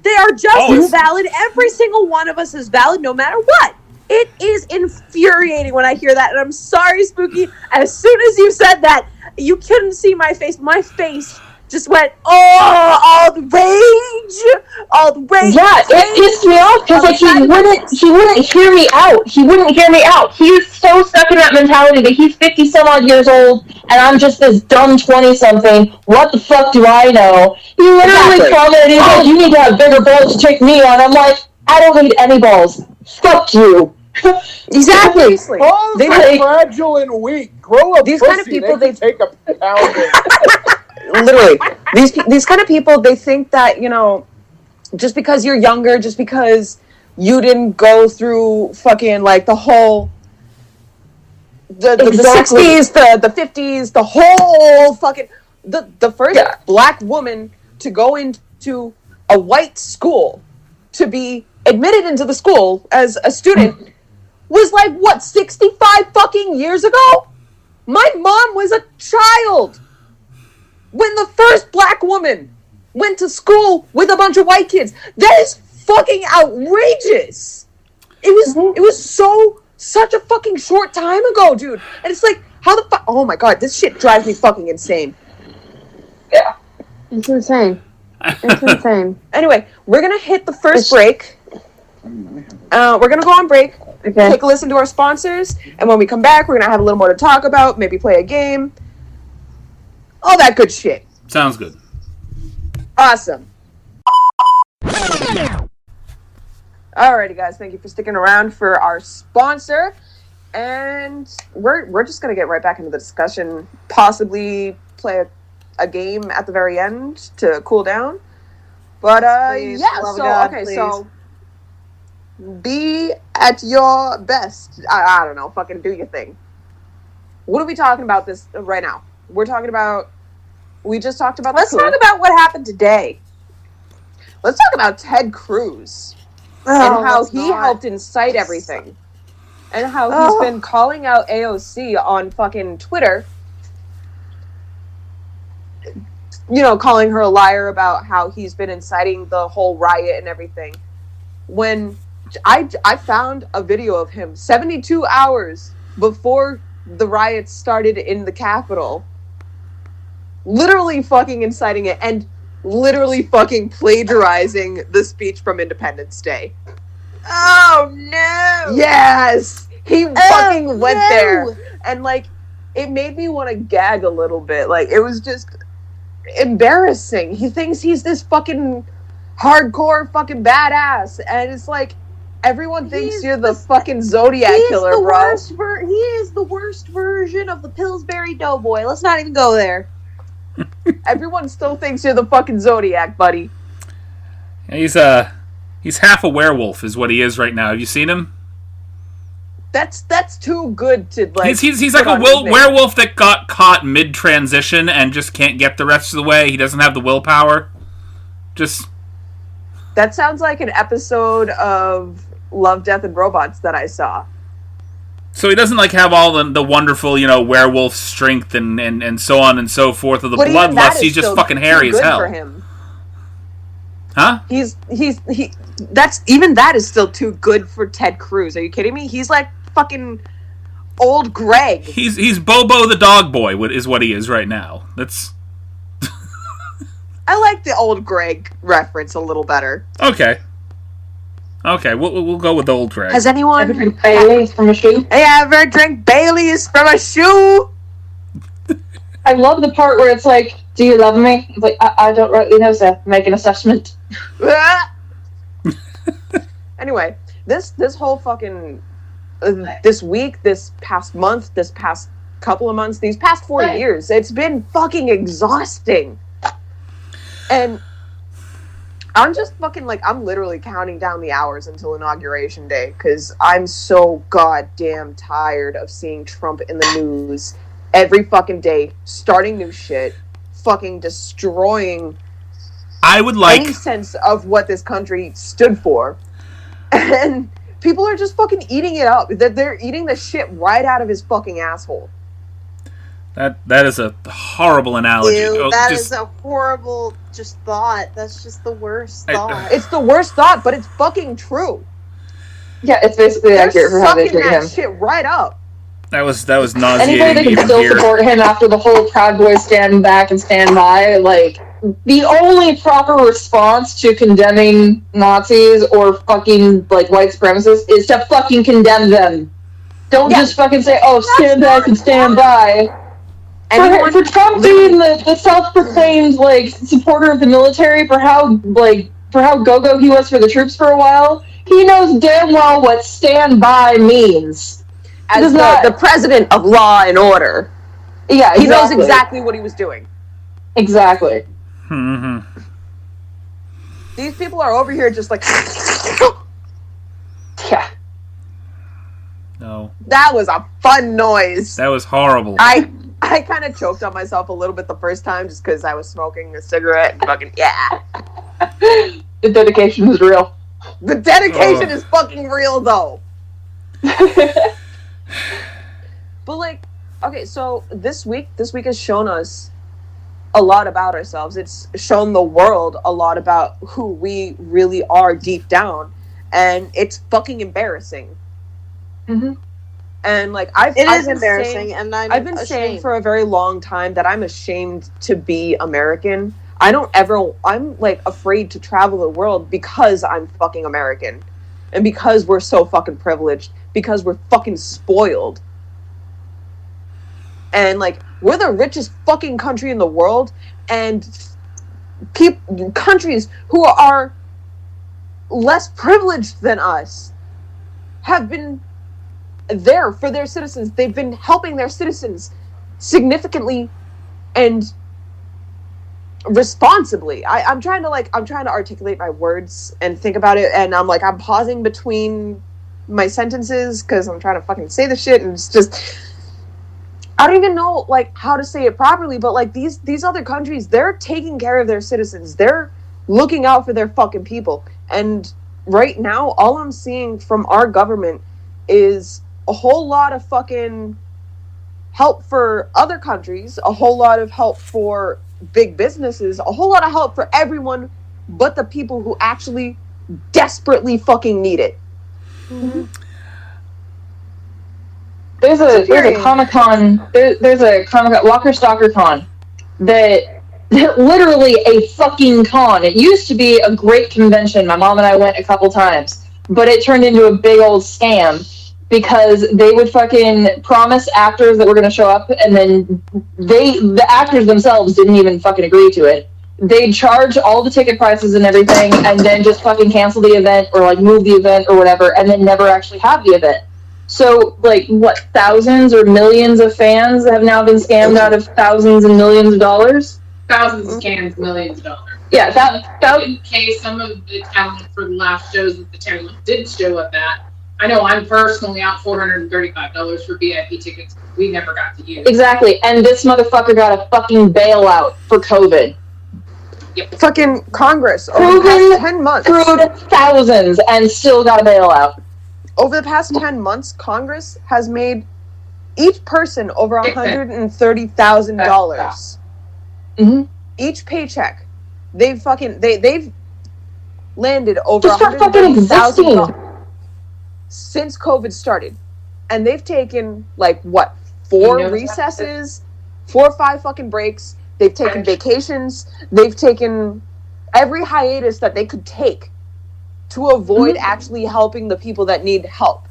They are just as valid. Every single one of us is valid no matter what. It is infuriating infuriating when I hear that. And I'm sorry, Spooky. As soon as you said that, you couldn't see my face. My face just went, oh, all the rage. All the rage. Yeah, it pissed me off because like he wouldn't hear me out. He wouldn't hear me out. He's so stuck in that mentality that he's 50 some odd years old and I'm just this dumb 20 something. What the fuck do I know? He literally commented, he's like, you need to have bigger balls to take me on. I'm like, I don't need any balls. Fuck you. Exactly. Balls They are like- fragile and weak. Grow up. These pussy. kind of people, they take a pounding. Literally, these kind of people, they think that, you know, just because you're younger, just because you didn't go through fucking like the whole the Exactly. 60s, the 50s, the whole fucking the first black woman to go into a white school, to be admitted into the school as a student, was like what, 65 fucking years ago? My mom was a child when the first black woman went to school with a bunch of white kids. That is fucking outrageous. It was such a fucking short time ago, dude. And it's like, how the fuck? Oh my god, this shit drives me fucking insane. Yeah. It's insane. It's insane. Anyway, we're gonna hit the first break. We're gonna go on break. Okay. Take a listen to our sponsors, and when we come back, we're gonna have a little more to talk about. Maybe play a game. All that good shit. Sounds good. Awesome. Alrighty, guys. Thank you for sticking around for our sponsor. And we're just going to get right back into the discussion. Possibly play a game at the very end to cool down. But, Please, yeah. love of So, God, okay, please. so be at your best. I don't know. Fucking do your thing. What are we talking about this right now? We're talking about... We just talked about Let's the coup. talk about what happened today. Let's talk about Ted Cruz and how he helped incite everything. And how he's been calling out AOC on fucking Twitter. You know, calling her a liar about how he's been inciting the whole riot and everything. When I found a video of him 72 hours before the riots started in the Capitol, literally fucking inciting it and literally fucking plagiarizing the speech from Independence Day. Oh, no. Yes! He fucking went there. And, like, it made me want to gag a little bit. Like, it was just embarrassing. He thinks he's this fucking hardcore fucking badass. And it's like, everyone thinks you're the fucking Zodiac killer, bro. He is the worst version of the Pillsbury Doughboy. Let's not even go there. Everyone still thinks you're the fucking Zodiac, buddy. He's half a werewolf, is what he is right now. Have you seen him? That's too good to like. He's like a werewolf that got caught mid transition and just can't get the rest of the way. He doesn't have the willpower. Just That sounds like an episode of Love, Death, and Robots that I saw. so he doesn't like have all the wonderful, you know, werewolf strength and so on and so forth of the But even that bloodlust. is He's just still fucking too hairy as good hell. for him. Huh? That's even that is still too good for Ted Cruz. Are you kidding me? He's like fucking old Greg. He's Bobo the dog boy is what he is right now. That's I like the old Greg reference a little better. okay. Okay, we'll go with the old Greg. Has anyone Drink Bailey's from a shoe. ever drank Bailey's from a shoe? I love the part where it's like, do you love me? It's like, I don't rightly know, sir. Make an assessment. Anyway, this whole fucking this week, this past month, this past couple of months, these past 4 years, it's been fucking exhausting. And I'm just fucking like, I'm literally counting down the hours until Inauguration Day because I'm so goddamn tired of seeing Trump in the news every fucking day, starting new shit, fucking destroying I would like any sense of what this country stood for. And people are just fucking eating it up. They're eating the shit right out of his fucking asshole. that is a horrible analogy. Ew, that is a horrible just thought. That's just the worst thought. It's the worst thought, but it's fucking true. Yeah, it's basically They're accurate for how they sucking treat that him. shit right up. That was nauseating Anybody that to can even still hear. support him after the whole Proud Boys stand back and stand by, like, the only proper response to condemning Nazis or fucking, like, white supremacists is to fucking condemn them. Don't just fucking say, oh, stand back and stand by. For Trump being the self-proclaimed, like, supporter of the military for how go-go he was for the troops for a while, he knows damn well what stand by means. As the president of law and order. Yeah, exactly. He knows exactly what he was doing. Exactly. Mm-hmm. These people are over here just like... Yeah. No. That was a fun noise. That was horrible. I kind of choked on myself a little bit the first time just because I was smoking a cigarette and fucking, yeah. The dedication is real. The dedication is fucking real, though. But, like, okay, so this week has shown us a lot about ourselves. It's shown the world a lot about who we really are deep down. And it's fucking embarrassing. Mm-hmm. And, like, I've been embarrassing, saying, and I've been saying for a very long time that I'm ashamed to be American. I'm, like, afraid to travel the world because I'm fucking American. And because we're so fucking privileged. Because we're fucking spoiled. And, like, we're the richest fucking country in the world. And countries who are less privileged than us have been there for their citizens. They've been helping their citizens significantly and responsibly. I'm trying to articulate my words and think about it, and I'm pausing between my sentences because I'm trying to fucking say the shit, and it's just, I don't even know, like, how to say it properly, but, like, these other countries, they're taking care of their citizens. They're looking out for their fucking people. And right now, all I'm seeing from our government is a whole lot of fucking help for other countries, a whole lot of help for big businesses, a whole lot of help for everyone but the people who actually desperately fucking need it. Mm-hmm. There's a Comic-Con, there's a Comic-Con, Walker Stalker Con, that literally a fucking con. It used to be a great convention. My mom and I went a couple times, but it turned into a big old scam because they would fucking promise actors that were going to show up, and then the actors themselves didn't even fucking agree to it. They'd charge all the ticket prices and everything, and then just fucking cancel the event or, like, move the event or whatever, and then never actually have the event. So, like, what, thousands or millions of fans have now been scammed out of thousands and millions of dollars? Thousands of scams, millions of dollars. Yeah, that in case some of the talent for the last shows that the talent did show up at. I know I'm personally out $435 for VIP tickets we never got to use. Exactly, and this motherfucker got a fucking bailout for COVID. Yep. Fucking Congress over the past 10 months screwed thousands and still got a bailout. Over the past 10 months, Congress has made each person over $130,000. Mm-hmm. Each paycheck, they've landed over Just for fucking existing $130,000 since COVID started, and they've taken, like, what, 4 recesses, 4 or 5 fucking breaks. They've taken vacations. They've taken every hiatus that they could take to avoid actually helping the people that need help.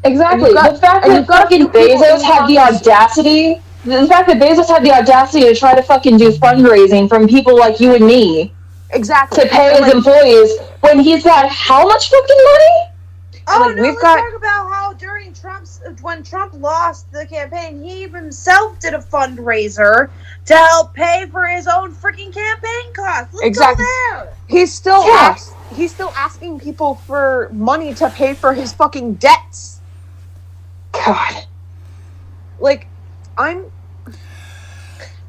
Exactly. The fact that fucking Bezos had the audacity to try to fucking do fundraising from people like you and me, exactly, to pay his employees when he's got how much fucking money? Oh, no, let's talk about how when Trump lost the campaign, he himself did a fundraiser to help pay for his own freaking campaign costs. Let's go there. He's still asking people for money to pay for his fucking debts. God. Like,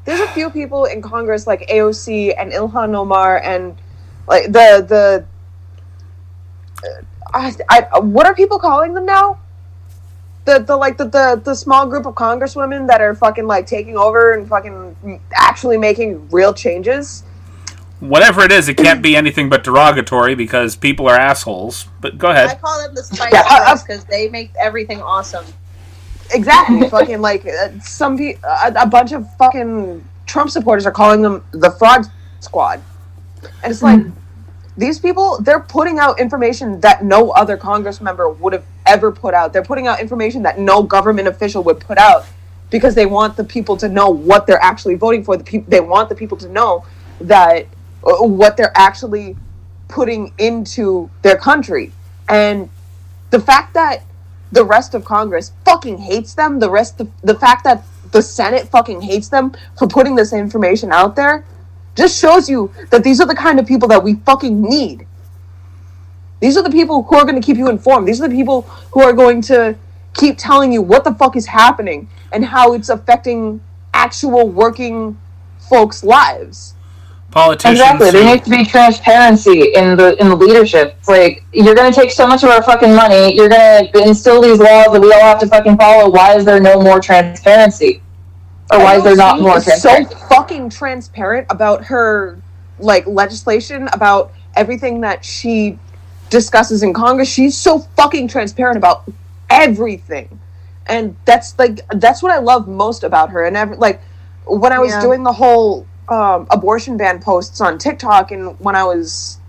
there's a few people in Congress like AOC and Ilhan Omar and, like, what are people calling them now? The small group of congresswomen that are fucking, like, taking over and fucking actually making real changes. Whatever it is, it can't be anything but derogatory because people are assholes. But go I ahead. call them the Spice Girls because they make everything awesome. Exactly. Fucking like a bunch of fucking Trump supporters are calling them the fraud squad, and it's like these people, they're putting out information that no other Congress member would have ever put out. They're putting out information that no government official would put out because they want the people to know what they're actually voting for. They want the people to know that what they're actually putting into their country. And the fact that the rest of Congress fucking hates them, the fact that the Senate fucking hates them for putting this information out there, just shows you that these are the kind of people that we fucking need. These are the people who are going to keep you informed. These are the people who are going to keep telling you what the fuck is happening and how it's affecting actual working folks' lives. Politicians. Exactly. There needs to be transparency in the leadership. It's like, you're going to take so much of our fucking money, you're going to instill these laws that we all have to fucking follow. Why is there no more transparency? Or why is there not more transparency? So fucking transparent about her, like, legislation, about everything that she discusses in Congress. She's so fucking transparent about everything. And that's what I love most about her. And like, when I was doing the whole abortion ban posts on TikTok, and when I was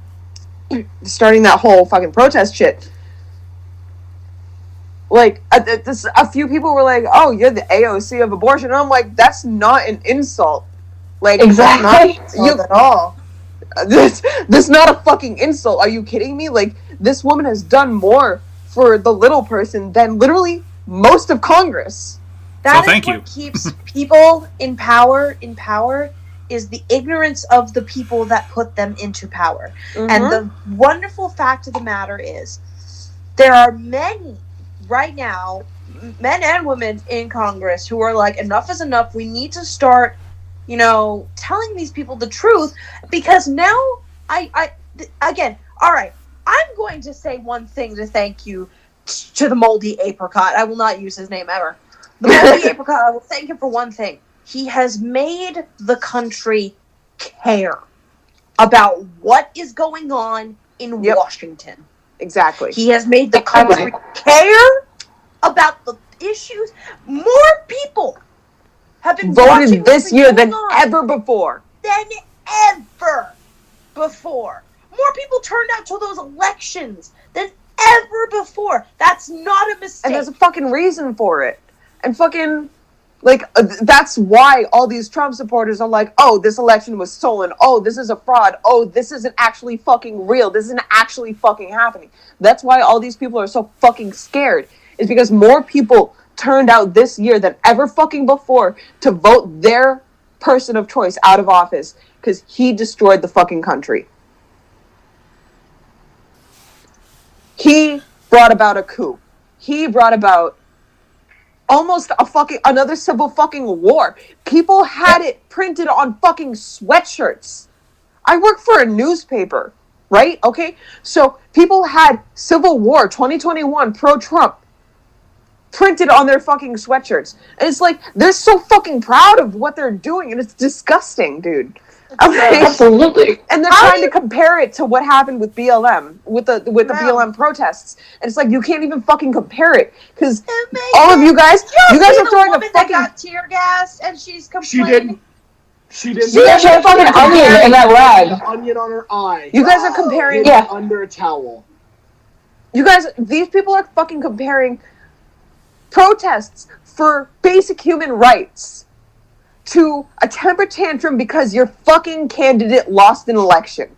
starting that whole fucking protest shit, like, a few people were like, "Oh, you're the AOC of abortion," and I'm like, "That's not an insult." Like, exactly, not at all. This is not a fucking insult. Are you kidding me? Like, this woman has done more for the little person than literally most of Congress. That thank is you. what keeps people in power is the ignorance of the people that put them into power. Mm-hmm. And the wonderful fact of the matter is, there are many right now, men and women in Congress, who are like, enough is enough. We need to start, telling these people the truth, because now again, all right, I'm going to say one thing to thank you to the moldy apricot. I will not use his name ever. The moldy apricot, I will thank him for one thing. He has made the country care about what is going on in Washington. Exactly. He has made the country care about the issues. More people have been voted this year than ever before. More people turned out to those elections than ever before. That's not a mistake. And there's a fucking reason for it. And fucking, like, that's why all these Trump supporters are like, oh, this election was stolen. Oh, this is a fraud. Oh, this isn't actually fucking real. This isn't actually fucking happening. That's why all these people are so fucking scared. Is because more people turned out this year than ever fucking before to vote their person of choice out of office because he destroyed the fucking country. He brought about a coup. He brought about almost another civil fucking war. People had it printed on fucking sweatshirts. I work for a newspaper, right? Okay? So people had Civil War 2021 pro-Trump printed on their fucking sweatshirts. And it's like, they're so fucking proud of what they're doing, and it's disgusting, dude. Okay? Absolutely. And they're trying to compare it to what happened with BLM, with the BLM protests. And it's like, you can't even fucking compare it. Because all of you guys are throwing a fucking... that got tear gas, and she's complaining. She didn't. She had a fucking onion in that rag. Onion on her eye. You guys are comparing... Under a towel. You guys, these people are fucking comparing protests for basic human rights to a temper tantrum because your fucking candidate lost an election.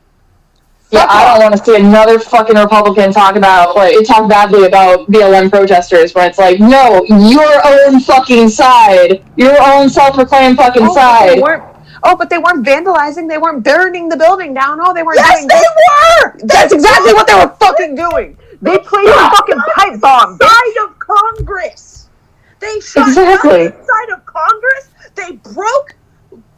Yeah, I don't want to see another fucking Republican talk badly about BLM protesters, where it's like, no, your own fucking side, your own self-proclaimed fucking side. But they weren't vandalizing. They weren't burning the building down. Oh, they weren't doing... Yes, they were! That's exactly what they were fucking doing. They placed a fucking pipe bomb. Side of Congress. They shot inside of Congress. They broke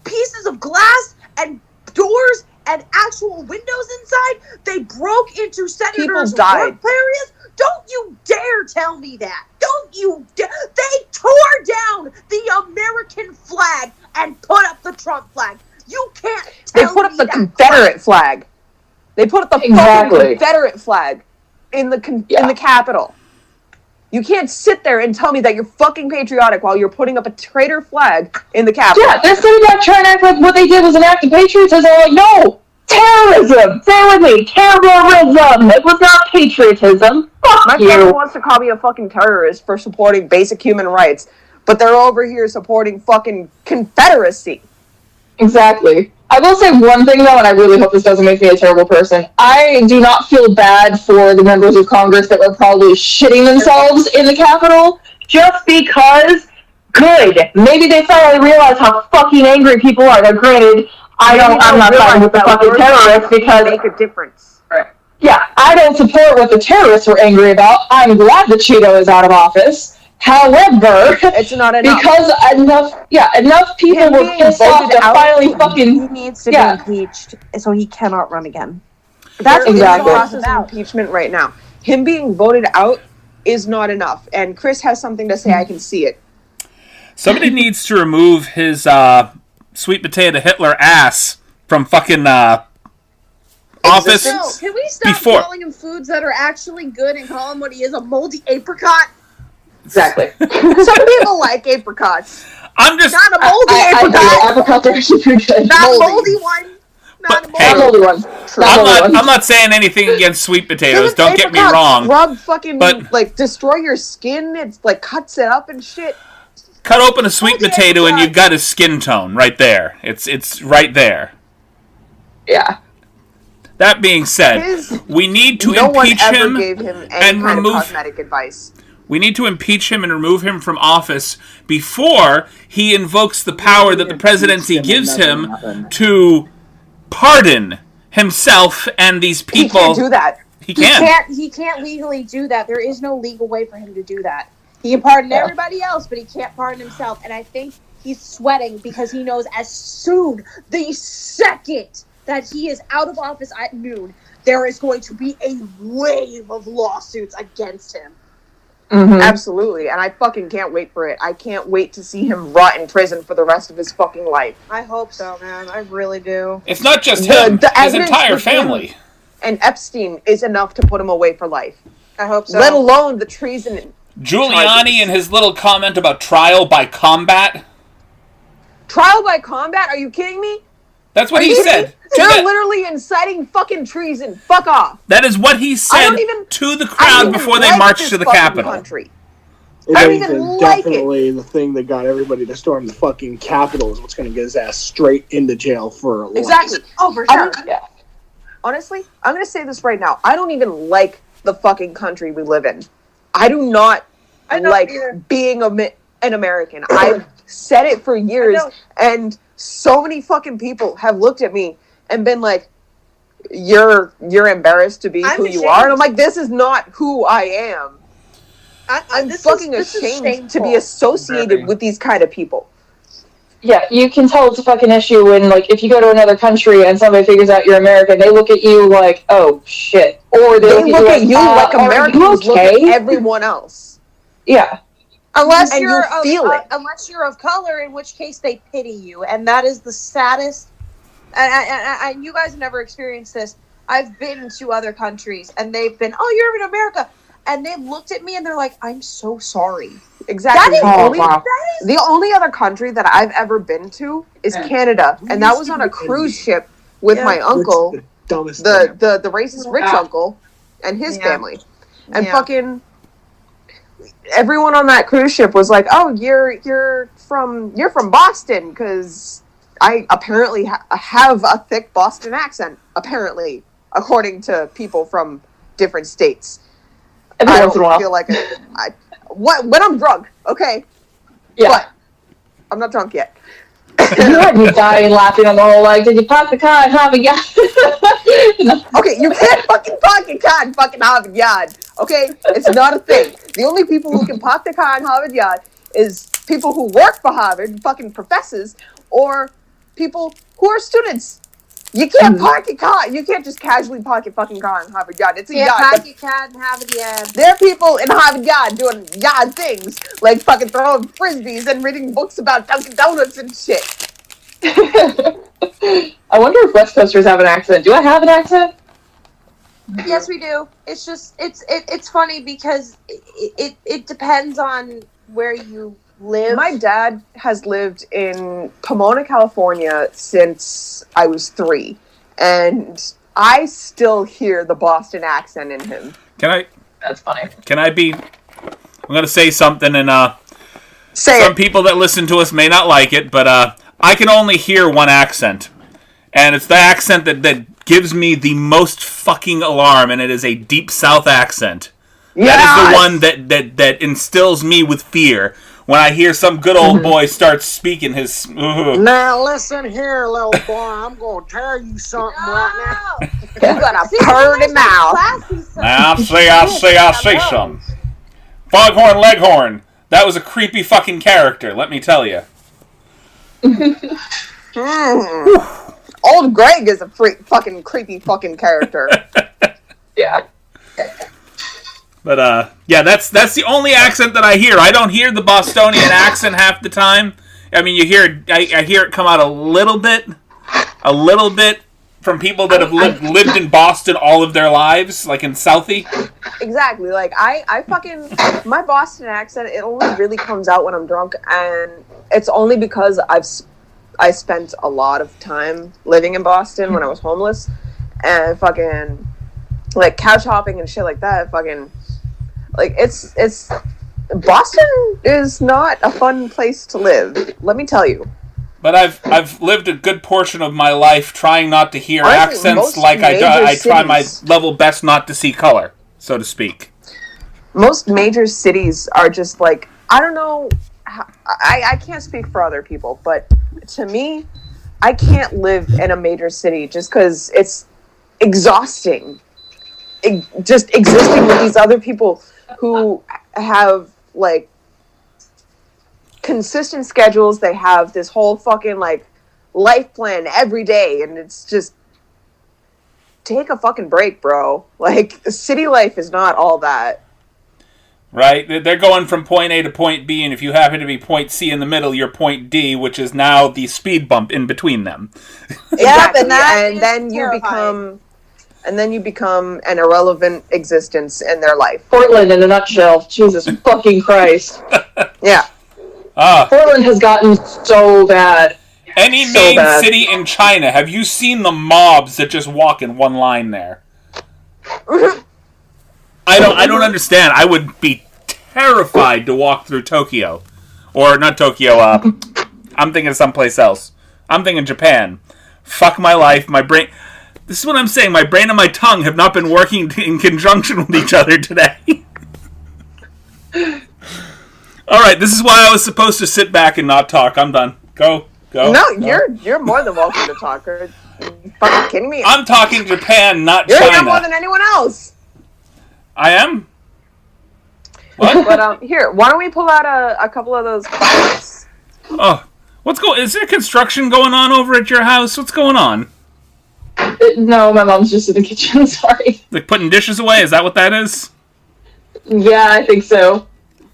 pieces of glass and doors and actual windows inside. They broke into senators' work areas. Don't you dare tell me that. Don't you dare. They tore down the American flag and put up the Trump flag. You can't tell me. They put up the Confederate flag. They put up the fucking Confederate flag in the Capitol. You can't sit there and tell me that you're fucking patriotic while you're putting up a traitor flag in the Capitol. Yeah, they're sitting back trying to act like what they did was an act of patriotism. They're like, no! Terrorism! Say with me, terrorism! It was not patriotism. Fuck My you. friend wants to call me a fucking terrorist for supporting basic human rights, but they're over here supporting fucking Confederacy. Exactly. I will say one thing, though, and I really hope this doesn't make me a terrible person. I do not feel bad for the members of Congress that were probably shitting themselves in the Capitol, just because, good. Maybe they finally realized how fucking angry people are. Now, granted, I'm not fighting with the fucking terrorists because... make a difference. Yeah, I don't support what the terrorists were angry about. I'm glad that Cheeto is out of office. However, it's not enough. Because enough people were pissed off to finally fucking... He needs to be impeached, so he cannot run again. That's exactly the process of impeachment right now. Him being voted out is not enough. And Chris has something to say. I can see it. Somebody needs to remove his sweet potato Hitler ass from fucking office. No, can we stop calling him foods that are actually good and call him what he is, a moldy apricot? Exactly. Some people like apricots. I'm just not a moldy apricot. Apricots are super good. Not a moldy one. Not a moldy one. I'm not saying anything against sweet potatoes. Don't get me wrong. Rub fucking like destroy your skin. It's like cuts it up and shit. Cut open a sweet potato and you've got his skin tone right there. It's right there. Yeah. That being said, we need to impeach him gave him and remove cosmetic advice. We need to impeach him and remove him from office before he invokes the power that the presidency gives him to pardon himself and these people. He can't do that. He can't. He can't legally do that. There is no legal way for him to do that. He can pardon everybody else, but he can't pardon himself. And I think he's sweating because he knows as soon, the second that he is out of office at noon, there is going to be a wave of lawsuits against him. Mm-hmm. Absolutely, and I fucking can't wait for it. I can't wait to see him rot in prison for the rest of his fucking life. I hope so, man. I really do. It's not just him, his entire family. And Epstein is enough to put him away for life. I hope so. Let alone the treason. Giuliani and his little comment about trial by combat. Trial by combat? Are you kidding me? That's what he said. They're literally inciting fucking treason. Fuck off. That is what he said to the crowd before they marched to the Capitol. Country. I don't even like definitely it. The thing that got everybody to storm the fucking Capitol is what's going to get his ass straight into jail for life. Exactly. Oh, for sure. Honestly, I'm going to say this right now. I don't even like the fucking country we live in. I do not like being an American. I've said it for years, and so many fucking people have looked at me and been like, you're embarrassed to be who you are. And I'm like, this is not who I am. I'm fucking ashamed to be associated with these kind of people. Yeah, you can tell it's a fucking issue when, like, if you go to another country and somebody figures out you're American, they look at you like, oh, shit. Or they look at you like Americans look at everyone else. Yeah. Unless you're of color, in which case they pity you, and that is the saddest. And you guys have never experienced this. I've been to other countries, and they've been, oh, you're in America, and they looked at me and they're like, I'm so sorry. Exactly. The only other country that I've ever been to is Canada, and that was on a cruise ship with my uncle, the racist rich uncle, and his family, and fucking. Everyone on that cruise ship was like, "Oh, you're from Boston," because I apparently have a thick Boston accent. Apparently, according to people from different states, I don't feel like when I'm drunk. Okay, but I'm not drunk yet. You had me dying laughing on the whole, like, did you pop the car and have a yard? Okay, you can't fucking park your car and fucking Harvard Yard. Okay? It's not a thing. The only people who can park their car in Harvard Yard is people who work for Harvard, fucking professors, or people who are students. You can't park your car. You can't just casually park your fucking car in Harvard Yard. It's a yard. Park your car in Harvard Yard. There are people in Harvard Yard doing yard things, like fucking throwing frisbees and reading books about Dunkin' Donuts and shit. I wonder if West Coasters have an accent. Do I have an accent? Yes, we do. It's just it's funny because it depends on where you live. My dad has lived in Pomona, California since I was 3, and I still hear the Boston accent in him. That's funny. I'm going to say something, and Say some it. people that listen to us may not like it, but I can only hear one accent. And it's the accent that gives me the most fucking alarm, and it is a Deep South accent. Yes! That is the one that instills me with fear. When I hear some good old boy start speaking his... Now listen here, little boy. I'm going to tell you something right now. You got a purty mouth. Now, I say something. Foghorn Leghorn. That was a creepy fucking character, let me tell you. Old Greg is a fucking creepy fucking character. Yeah. But, yeah, that's the only accent that I hear. I don't hear the Bostonian accent half the time. I mean, I hear it come out a little bit from people that have lived in Boston all of their lives, like in Southie. Exactly. Like, I fucking... My Boston accent, it only really comes out when I'm drunk, and it's only because I spent a lot of time living in Boston when I was homeless, and fucking, like, couch hopping and shit like that, fucking... Like, it's Boston is not a fun place to live, let me tell you. But I've lived a good portion of my life trying not to hear Honestly, accents most like I try my cities- level best not to see color, so to speak. Most major cities are just like, I don't know, I can't speak for other people, but to me, I can't live in a major city just because it's exhausting. Just existing with these other people who have, like, consistent schedules. They have this whole fucking, like, life plan every day, and it's just, take a fucking break, bro. Like, city life is not all that. Right? They're going from point A to point B, and if you happen to be point C in the middle, you're point D, which is now the speed bump in between them. Exactly. and then you become an irrelevant existence in their life. Portland in a nutshell. Jesus fucking Christ. Yeah. Portland has gotten so bad. Any So main bad. city in China, have you seen the mobs that just walk in one line there? I don't understand. I would be terrified to walk through Tokyo. Or not Tokyo, I'm thinking of someplace else. I'm thinking Japan. Fuck my life, my brain... This is what I'm saying. My brain and my tongue have not been working in conjunction with each other today. Alright, this is why I was supposed to sit back and not talk. I'm done. Go. No, you're more than welcome to talk. Are you fucking kidding me? I'm talking Japan, not You're China. here more than anyone else. I am? What? But here, why don't we pull out a couple of those files? Oh, is there construction going on over at your house? What's going on? No, my mom's just in the kitchen. Sorry. Like putting dishes away? Is that what that is? Yeah, I think so.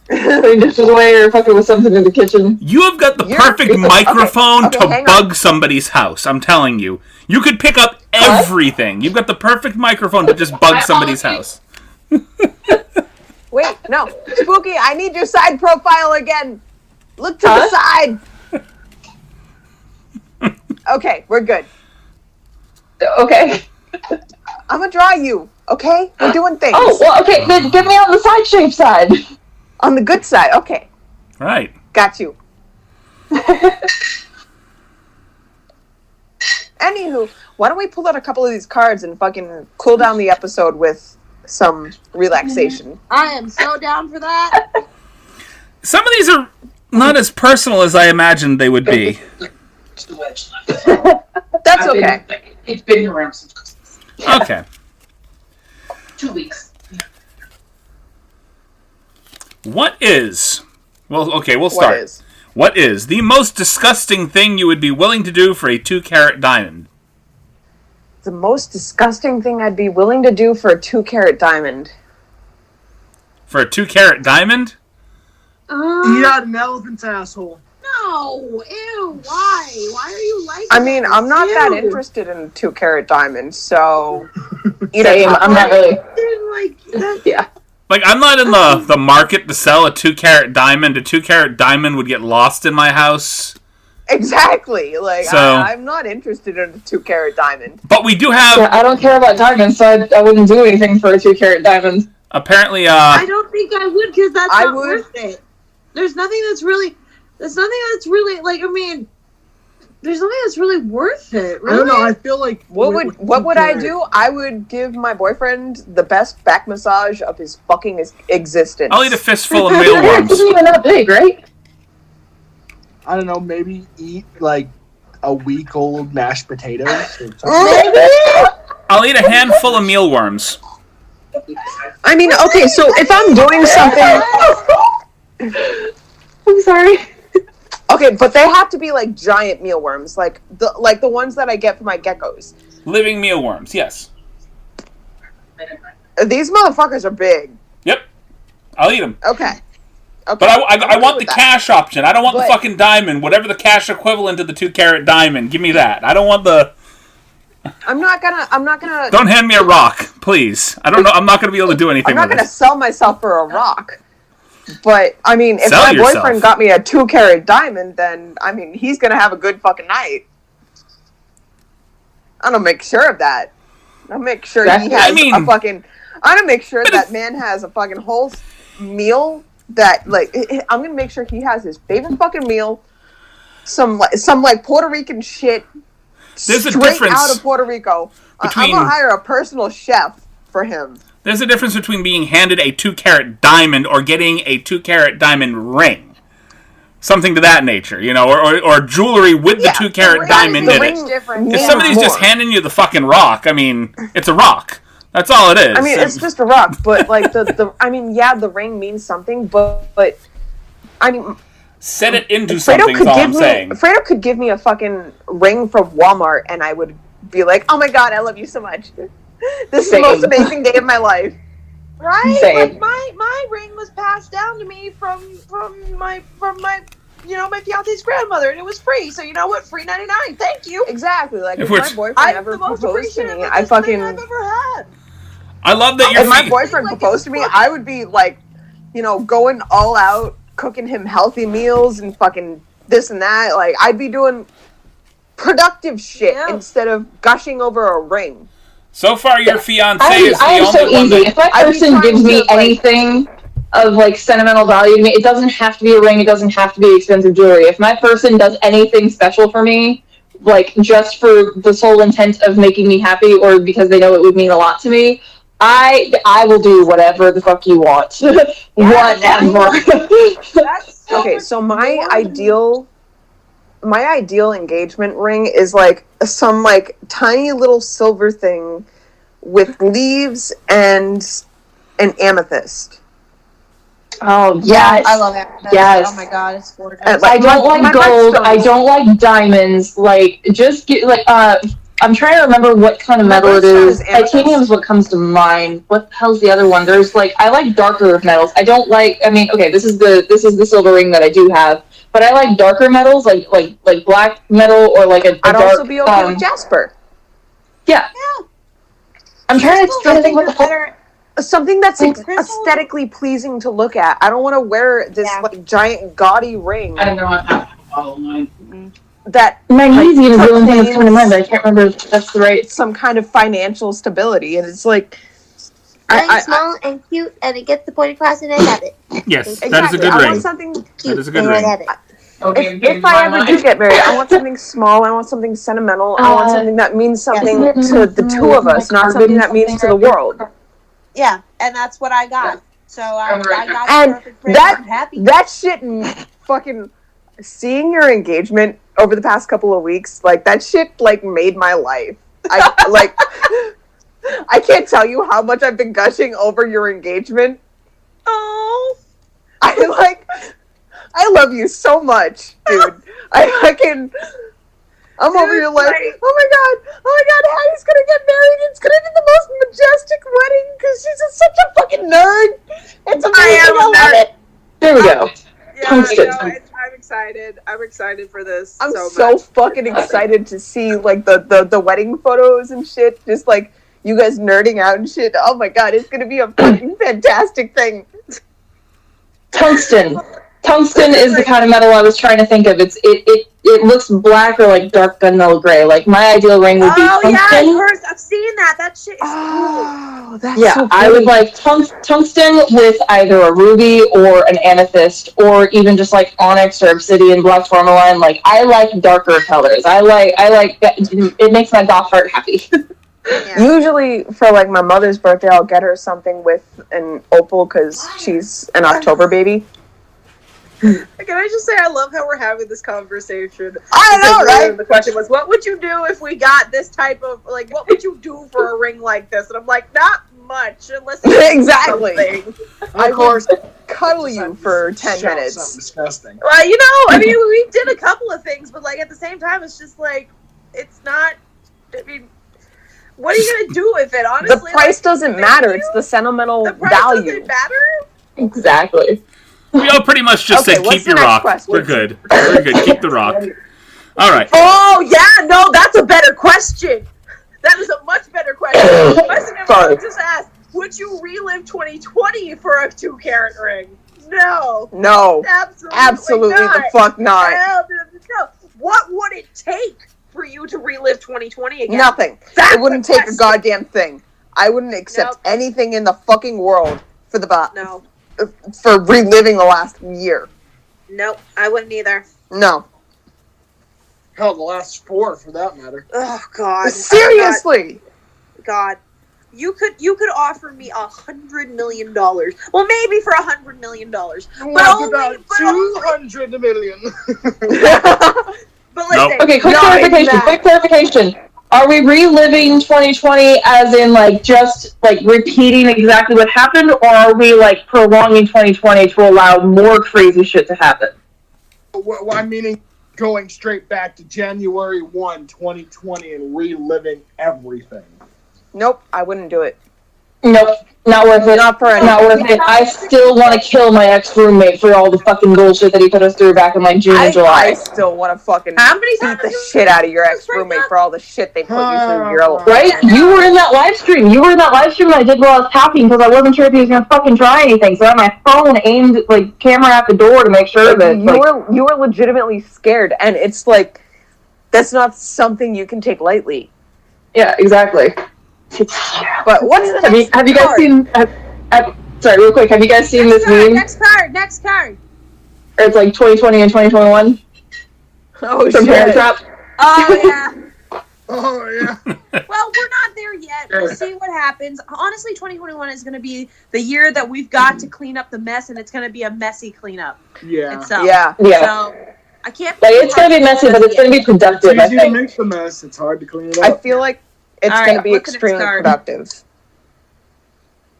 Putting dishes away or fucking with something in the kitchen. You have got the perfect microphone to bug somebody's house. I'm telling you. You could pick up everything. You've got the perfect microphone to just bug somebody's house. Wait, no. Spooky, I need your side profile again. Look to the side. Okay, we're good. Okay. I'm gonna draw you, okay? We're doing things. Oh, well, okay, then get me on the side shape side. On the good side, okay. Right. Got you. Anywho, why don't we pull out a couple of these cards and fucking cool down the episode with some relaxation? I am so down for that. Some of these are not as personal as I imagined they would be. That's okay. It's been around since Christmas. Okay. 2 weeks. What is... Well, okay, we'll start. What is the most disgusting thing you would be willing to do for a 2-carat diamond? The most disgusting thing I'd be willing to do for a 2-carat diamond. For a 2-carat diamond? Eat out an elephant's asshole. No! Ew, why? Why are you like I mean, this? I'm not that Ew. interested in 2-carat diamonds, so... Same, I'm not really... Like, that, Yeah. Like, I'm not in the market to sell a 2-carat diamond. A 2-carat diamond would get lost in my house. Exactly. Like, So- I'm not interested in a 2-carat diamond. But we do have... Yeah, I don't care about diamonds, so I wouldn't do anything for a 2-carat diamond. Apparently, I don't think I would, because that's I not would. worth it. There's nothing that's really, like, I mean, there's nothing that's really worth it, really. I don't know. I feel like What would I 2-carat do? I would give my boyfriend the best back massage of his fucking existence. I'll eat a fistful of It mealworms. isn't even that big, right? I don't know. Maybe eat like a week-old mashed potatoes. Or something. I'll eat a handful of mealworms. I mean, okay, so if I'm doing something... I'm sorry. Okay, but they have to be like giant mealworms, like the ones that I get for my geckos. Living mealworms, yes. These motherfuckers are big. Yep. I'll eat them. Okay. But I want the that. cash option. I don't want the But- fucking diamond. Whatever the cash equivalent of the 2-carat diamond. Give me that. I don't want the... I'm not gonna. Don't hand me a rock, please. I don't know. I'm not going to be able to do anything I'm not with gonna it. sell myself for a rock. But I mean, if Sell my yourself. boyfriend got me a 2-carat diamond, then I mean, he's gonna have a good fucking night. I'm gonna make sure of that. I'll make sure he Exactly. has I mean- a fucking. I'm gonna make sure that man has a fucking whole meal. That like, I'm gonna make sure he has his favorite fucking meal. Some Puerto Rican shit. There's a straight difference out of Puerto Rico. I'm between- gonna hire a personal chef for him. There's a difference between being handed a 2-carat diamond or getting a 2-carat diamond ring. Something to that nature, you know, or jewelry with the 2-carat diamond in it. different. If somebody's just handing you the fucking rock, I mean, it's a rock. That's all it is. I mean, it's just a rock, but like I mean, yeah, the ring means something, but I mean, set it into Fredo something. Is could all give I'm me saying. Fredo could give me a fucking ring from Walmart, and I would be like, "Oh my god, I love you so much. This is the most amazing day of my life." Right? Same. Like my ring was passed down to me from my my fiance's grandmother, and it was free. So you know what? Free 99. Thank you. Exactly. Like If if we're- my boyfriend I'm ever the most proposed to appreciative me, of I this thing fucking. I've ever had. I love that you're. If my boyfriend Like, proposed to it's me, I would be like, you know, going all out, cooking him healthy meals and fucking this and that. Like I'd be doing productive shit Yeah. instead of gushing over a ring. So far, your fiance I is the am so only one easy. that. If my I'd be person trying gives me to, like- anything of like sentimental value to me, it doesn't have to be a ring. It doesn't have to be expensive jewelry. If my person does anything special for me, like just for the sole intent of making me happy or because they know it would mean a lot to me, I will do whatever the fuck you want. Whatever. That's so Okay, much so my ideal engagement ring is like some like tiny little silver thing with leaves and an amethyst. Oh yes. I love it. Yes. Oh my god, it's gorgeous. Like, I don't my like gold. birthstones. I don't like diamonds. Like, just get like. I'm trying to remember what kind of My metal it birthstone is. is amethyst. Titanium is what comes to mind. What the hell's the other one? There's like I like darker metals. I don't like. I mean, okay, this is the silver ring that I do have, but I like darker metals, like black metal or like a I'd dark. also be okay with jasper. Yeah. I'm trying to think what the fuck. Something that's Crystals? aesthetically pleasing to look at. I don't want to wear this Yeah. like giant gaudy ring I don't know what happened to follow mine. that Magnesium is the only thing that's coming to mind, but I proclaims can't remember if that's the right. some kind of financial stability, and it's like Very small and cute, and it gets the point across, and I love it. Yes, that is a exactly. good I ring. want something. Cute, That is a good and ring. I love it. Okay, If I ever do get married, I want something small. I want something sentimental. I want something that means something to the two of us, not something that means to the world. Yeah, and that's what I got. So I I'm right got And the perfect ring. that- I'm happy. That shit, fucking seeing your engagement over the past couple of weeks, like that shit, like made my life. I like. I can't tell you how much I've been gushing over your engagement. Oh, I love you so much, dude. I'm over your life. Oh my god, Hattie's gonna get married. It's gonna be the most majestic wedding because she's such a fucking nerd. It's amazing. I love it. There we go. Tungsten. I'm excited. I'm excited for this. I'm so much. fucking excited to see like the wedding photos and shit. Just like you guys nerding out and shit. Oh my god, it's gonna be a fucking fantastic thing. Tungsten. Tungsten is the kind of metal I was trying to think of. It looks black or like dark gunmetal gray. Like my ideal ring would be tungsten. Yeah, I've seen that. That shit is cool. That's yeah, so I would like tungsten with either a ruby or an amethyst, or even just like onyx or obsidian, black tourmaline. Like I like darker colors. I like it makes my goth heart happy. Yeah. Usually for like my mother's birthday, I'll get her something with an opal because she's an October baby. Can I just say I love how we're having this conversation? I know, right? The question was, what would you do if we got this type of, like, what would you do for a ring like this? And I'm like, not much, unless exactly. Of course, cuddle you for 10 minutes. Something disgusting. Well, you know, I mean, we did a couple of things, but like at the same time, it's just like, it's not. I mean, what are you gonna do with it? Honestly, the price doesn't matter. It's the sentimental value. Doesn't matter. Exactly. We all pretty much just said keep your rock. Question? We're good. We're good. Keep the rock. All right. Oh yeah, no, that's a better question. That is a much better question. The question I just asked: would you relive 2020 for a 2-carat ring? No. No. Absolutely not. The fuck not. No. What would it take for you to relive 2020 again? Nothing. That's it wouldn't take a goddamn thing. I wouldn't accept anything in the fucking world for for reliving the last year. Nope, I wouldn't either. No. Hell, the last 4 for that matter. Oh God. Seriously. God. You could offer me $100 million. Well, maybe for $100 million. But only about 200 million. But listen, okay, quick clarification. Are we reliving 2020 as in like just like repeating exactly what happened, or are we like prolonging 2020 to allow more crazy shit to happen? Well, I'm meaning going straight back to January 1, 2020 and reliving everything. Nope, I wouldn't do it. Nope, not worth it. Not worth it. I still want to kill my ex-roommate for all the fucking bullshit that he put us through back in like June and July. I still want to fucking beat the shit out of your ex-roommate for all the shit they put you through. Right? You were in that live stream. That I did while I was talking because I wasn't sure if he was going to fucking try anything. So I had my phone aimed, like, camera at the door to make sure that... You were legitimately scared, and it's like, that's not something you can take lightly. Yeah, exactly. But what's the have you guys seen? Sorry, real quick. Have you guys seen this meme? Next card. It's like 2020 and 2021. Oh From shit! Oh yeah. Oh yeah. Well, we're not there yet. We'll see what happens. Honestly, 2021 is going to be the year that we've got to clean up the mess, and it's going to be a messy cleanup. Yeah. Itself. Yeah. So I can't. Like, it's going to be messy, but it's going to be productive. It's easy to make the mess. It's hard to clean it up. I feel like it's going to be extremely productive.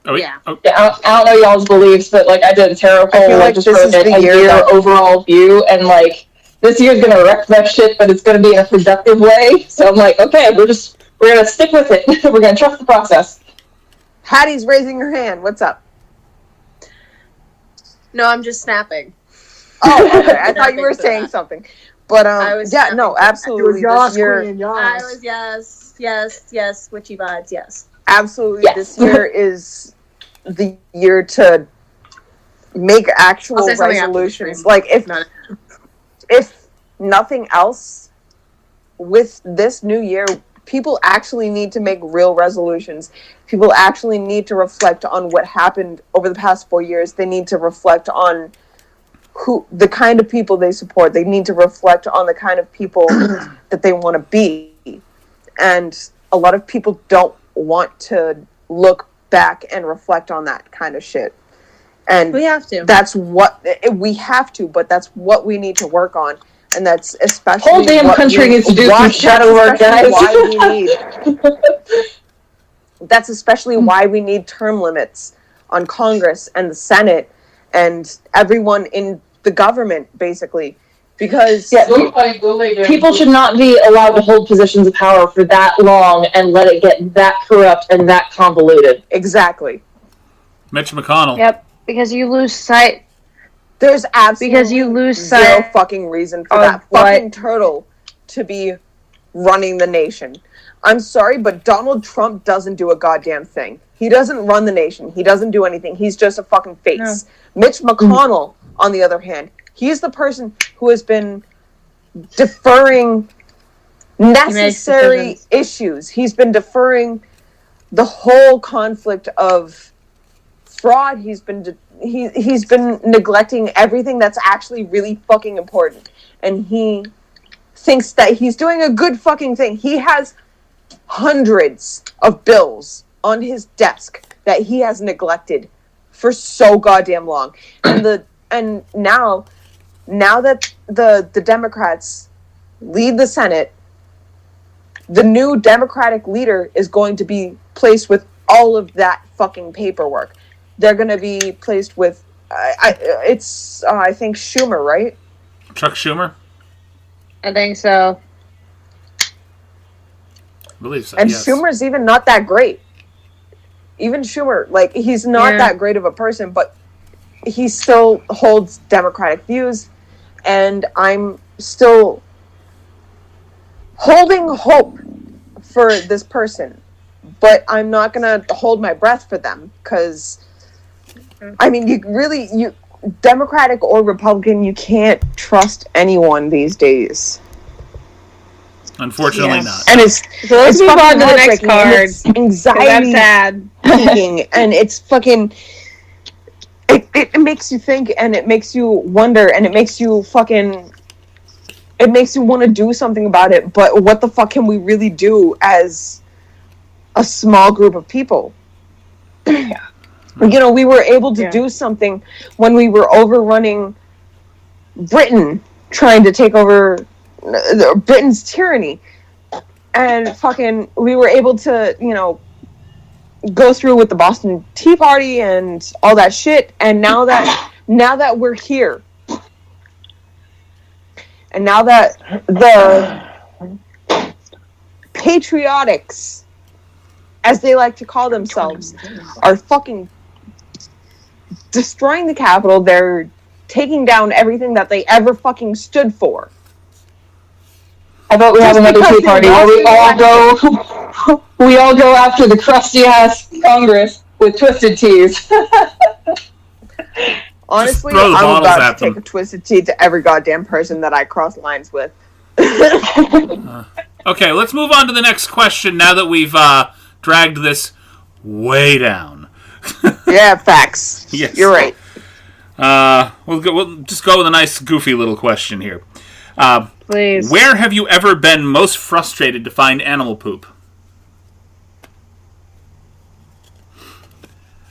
Oh, wait. Yeah. Oh. Yeah, I don't know y'all's beliefs, but like I did a tarot poll, like just wrote a year overall view, and like this year's gonna wreck that shit, but it's gonna be in a productive way. So I'm like, okay, we're gonna stick with it. We're gonna trust the process. Hattie's raising her hand. What's up? No, I'm just snapping. Oh, okay. I thought you were saying something. But yeah, no, absolutely. This year, I was yes, witchy vibes, yes. Absolutely, yes. This year is the year to make actual resolutions. Like if nothing else, with this new year, people actually need to make real resolutions. People actually need to reflect on what happened over the past 4 years. They need to reflect on the kind of people they support. They need to reflect on the kind of people that they want to be. And a lot of people don't want to look back and reflect on that kind of shit. And we have to. That's what we have to, but that's what we need to work on. And that's especially whole damn country needs to do some shadow work, guys. That's especially why we need term limits on Congress and the Senate and everyone in the government, basically. Because people should not be allowed to hold positions of power for that long and let it get that corrupt and that convoluted. Exactly. Mitch McConnell. Yep, because you lose sight There's absolutely because you lose zero sight fucking reason for of that fucking turtle to be running the nation. I'm sorry, but Donald Trump doesn't do a goddamn thing. He doesn't run the nation. He doesn't do anything. He's just a fucking face. No. Mitch McConnell, on the other hand, he's the person who has been deferring necessary issues. He's been deferring the whole conflict of fraud. He's been neglecting everything that's actually really fucking important. And he thinks that he's doing a good fucking thing. He has hundreds of bills on his desk that he has neglected for so goddamn long. And now that the Democrats lead the Senate, the new Democratic leader is going to be placed with all of that fucking paperwork. They're going to be placed with, I think Schumer, right? Chuck Schumer? I think so. I believe so, and yes. Schumer's even not that great. Even Schumer, like, he's not that great of a person, but he still holds Democratic views, and I'm still holding hope for this person, but I'm not gonna hold my breath for them, because I mean, you Democratic or Republican, you can't trust anyone these days. Unfortunately not. And it's let's move on to the next card. Anxiety, I'm sad. And it's fucking. It makes you think, and it makes you wonder, and it makes you fucking. It makes you want to do something about it, but what the fuck can we really do as a small group of people? Yeah. You know, we were able to do something when we were overrunning Britain, trying to take over Britain's tyranny. And fucking, we were able to, you know, go through with the Boston Tea Party and all that shit. And now that we're here, and now that the patriotics, as they like to call themselves, are fucking destroying the Capitol, they're taking down everything that they ever fucking stood for. How about we have another tea party where we all go after the crusty ass Congress with twisted teas. Honestly, I'm about to take a twisted tea to every goddamn person that I cross lines with. Okay, let's move on to the next question now that we've dragged this way down. Yeah, facts. Yes. You're right. We'll just go with a nice, goofy little question here. Please. Where have you ever been most frustrated to find animal poop?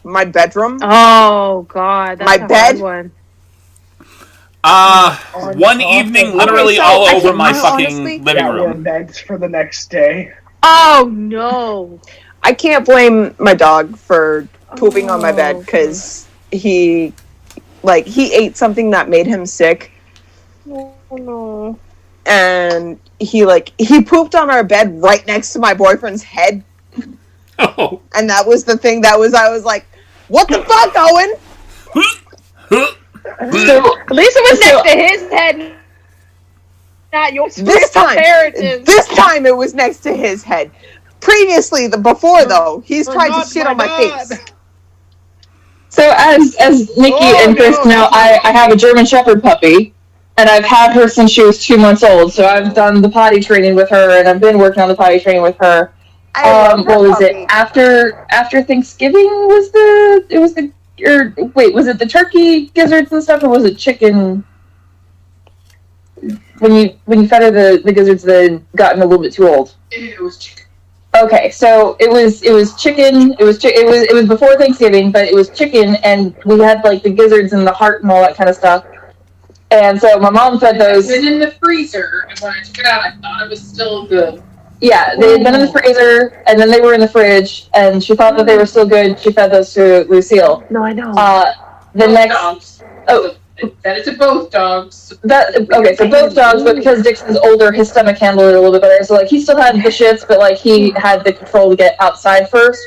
My bedroom. Oh God, that's my bed. One. One evening, literally all over my fucking living room. Beds for the next day. Oh no! I can't blame my dog for pooping on my bed because he ate something that made him sick. Oh no! And he pooped on our bed right next to my boyfriend's head. Oh. And that was the thing I was like, what the fuck, Owen? So, at least it was next to his head, not yours. This time it was next to his head. Previously, before though, he's tried to shit on my face. So as Nikki and Chris know, I have a German Shepherd puppy, and I've had her since she was 2 months old. So I've done the potty training with her, and I've been working on the potty training with her. What was it? After Thanksgiving was it the turkey gizzards and stuff, or was it chicken? When you fed her the gizzards that had gotten a little bit too old. It was chicken. Okay, so it was chicken. It was before Thanksgiving, but it was chicken, and we had like the gizzards and the heart and all that kind of stuff. And so my mom fed those. It was in the freezer, and when I took it out, I thought it was still good. Yeah, they had been in the freezer, and then they were in the fridge, and she thought that they were still good. She fed those to Lucille. No, I know. That is to both dogs. So both dogs, but because Dixon's older, his stomach handled it a little bit better. So like he still had the shits, but like he had the control to get outside first.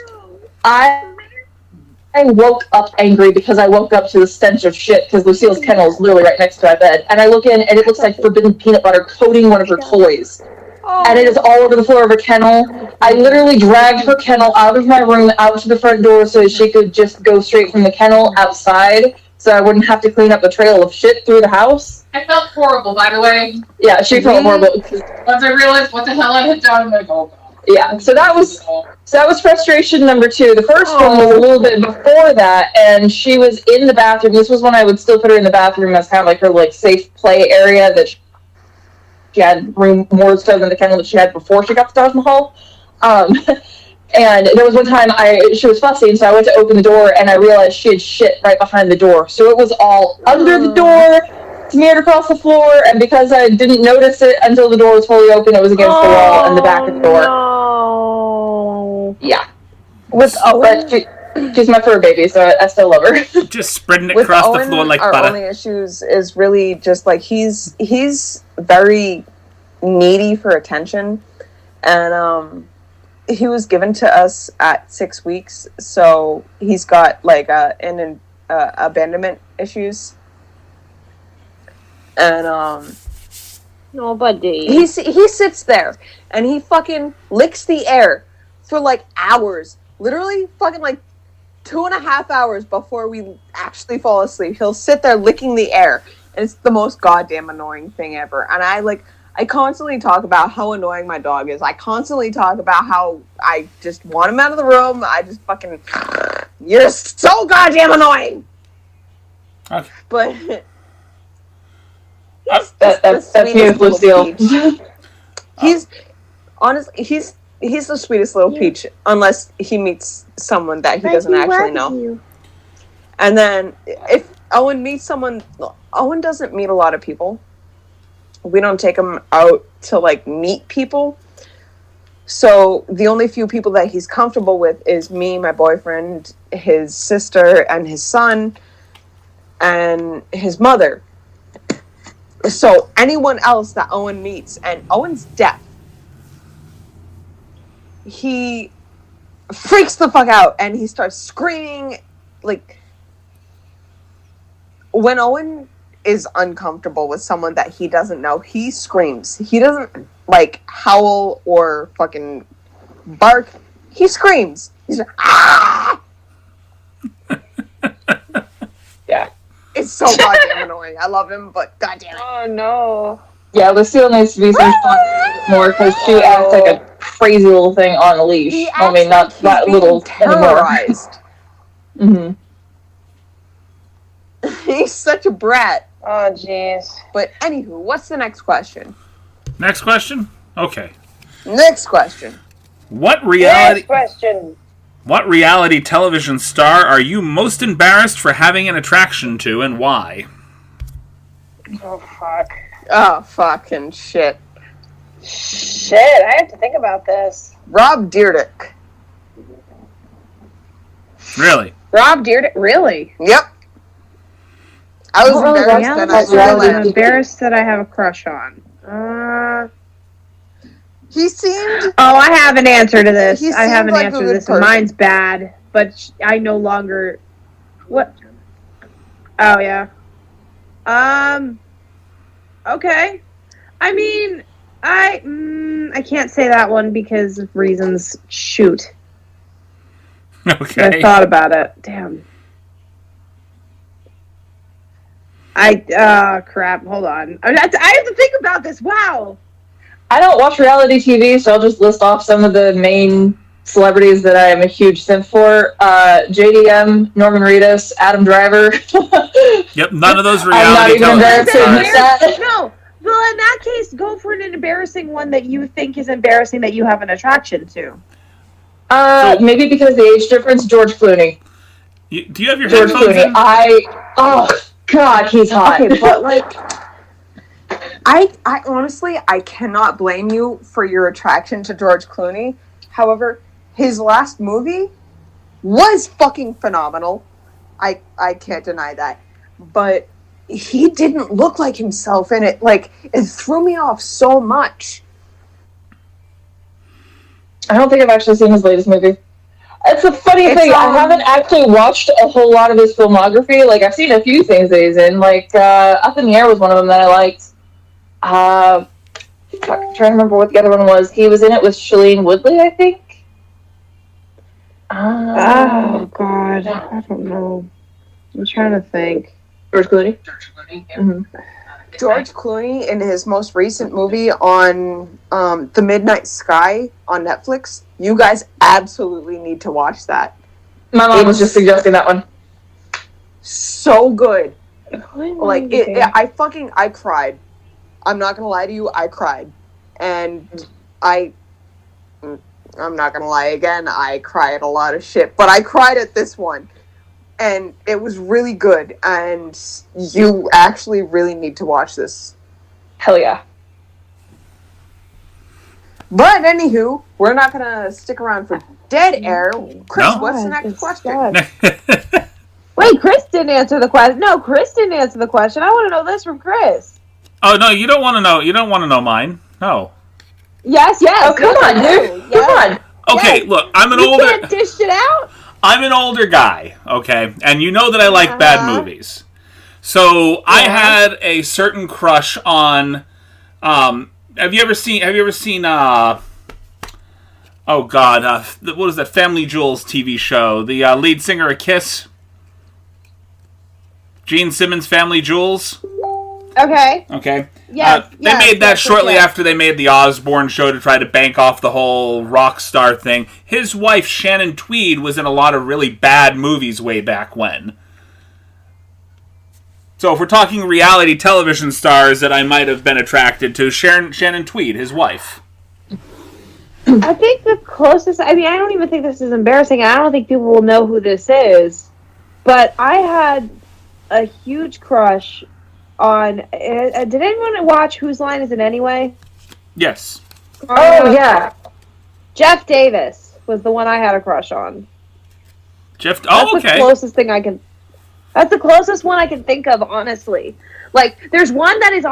I woke up angry because I woke up to the stench of shit because Lucille's kennel is literally right next to my bed. And I look in and it looks like forbidden peanut butter coating one of her toys. And it is all over the floor of her kennel. I literally dragged her kennel out of my room, out to the front door so that she could just go straight from the kennel outside so I wouldn't have to clean up the trail of shit through the house. I felt horrible, by the way. Yeah, she felt horrible. Once I realized what the hell I had done, I'm like, oh god. Yeah, so that was frustration number 2. The first one was a little bit before that, and she was in the bathroom. This was when I would still put her in the bathroom as kind of like her like safe play area that she had room more so than the kennel that she had before she got to Taj Mahal. And there was one time she was fussy, and so I went to open the door, and I realized she had shit right behind the door. So it was all under the door, smeared across the floor, and because I didn't notice it until the door was fully open, it was against the wall and the back of the door. No. Yeah. With Owen? But she's my fur baby, so I still love her. Just spreading it With across Owen, the floor like our butter. only issues is really just like he's very needy for attention, and he was given to us at 6 weeks, so he's got like abandonment issues, and No, buddy. he sits there and he fucking licks the air for like hours, literally fucking like 2.5 hours before we actually fall asleep. He'll sit there licking the air, and it's the most goddamn annoying thing ever. And I constantly talk about how annoying my dog is. I constantly talk about how I just want him out of the room. I just fucking, you're so goddamn annoying. Okay. But That's you, Lucille. He's honestly he's the sweetest little peach, unless he meets someone that he doesn't actually know. And then if Owen meets someone, Owen doesn't meet a lot of people. We don't take him out to like meet people. So the only few people that he's comfortable with is me, my boyfriend, his sister, and his son, and his mother. So anyone else that Owen meets, and Owen's deaf, he freaks the fuck out and he starts screaming. Like, when Owen is uncomfortable with someone that he doesn't know, he screams. He doesn't like howl or fucking bark. He screams. He's like, ah! Yeah. It's so goddamn annoying. I love him, but goddamn it. Oh no. Yeah, Lucille needs to be some fun more because she acts like a crazy little thing on a leash. He I mean, not acts like that he's little being anymore. terrorized. Mm-hmm. He's such a brat. Oh jeez. But anywho, what's the next question? Next question? Okay. Next question. What reality question. What reality television star are you most embarrassed for having an attraction to, and why? Oh fuck. Oh fucking shit. Shit, I have to think about this. Rob Dyrdek. Really? Rob Dyrdek, really? Yep. I was Oh, embarrassed yeah, and I that's realized really I'm embarrassed that I have a crush on. he seemed. Oh, I have an answer to this. He I have seemed an like a answer to good this. person. Mine's bad, but I no longer. What? Oh yeah. Okay. I mean, I can't say that one because of reasons. Shoot. Okay. I thought about it. Damn. Crap. Hold on. I have to think about this. Wow. I don't watch reality TV, so I'll just list off some of the main celebrities that I am a huge simp for. JDM, Norman Reedus, Adam Driver. Yep, none of those I'm not reality even television embarrassed to admit stars. that. No. Well, in that case, go for an embarrassing one that you think is embarrassing that you have an attraction to. Maybe because of the age difference, George Clooney. Do you have your George headphones Clooney. in? Oh, God, he's hot. Okay, but like, I honestly, I cannot blame you for your attraction to George Clooney. However, his last movie was fucking phenomenal. I can't deny that. But he didn't look like himself in it. Like, it threw me off so much. I don't think I've actually seen his latest movie. It's a funny thing. I haven't actually watched a whole lot of his filmography. Like, I've seen a few things that he's in. Like, Up in the Air was one of them that I liked. I'm trying to remember what the other one was. He was in it with Shailene Woodley, I think. Oh, God. I don't know. I'm trying to think. George Clooney? George Clooney, yeah. Mm-hmm. George Clooney in his most recent movie on The Midnight Sky on Netflix. You guys absolutely need to watch that. My mom was just suggesting that one. So good. Like, I cried. I'm not gonna lie to you, I cried. And I'm not gonna lie again, I cry at a lot of shit. But I cried at this one. And it was really good. And you actually really need to watch this. Hell yeah. But anywho, we're not gonna stick around for dead air. Chris, No. what's the next question? Wait, Chris didn't answer the question. No, Chris didn't answer the question. I want to know this from Chris. Oh no, you don't want to know. You don't want to know mine. No. Yes. Oh, come on, dude. Come on. Okay, Yes. look, I'm an You older. can't dish it out. I'm an older guy. Okay, and you know that I like bad movies. So I had a certain crush on. Have you ever seen? Oh God, what was that Family Jewels TV show? The lead singer of Kiss. Gene Simmons' Family Jewels. Okay. Okay. Yes. They made that shortly after they made the Osbourne show to try to bank off the whole rock star thing. His wife, Shannon Tweed, was in a lot of really bad movies way back when. So if we're talking reality television stars that I might have been attracted to, Shannon Tweed, his wife. I think the closest... I mean, I don't even think this is embarrassing. I don't think people will know who this is. But I had a huge crush on... did anyone watch Whose Line Is It Anyway? Yes. Oh, yeah. Jeff Davis was the one I had a crush on. That's the closest thing I can... That's the closest one I can think of, honestly. Like, there's one that is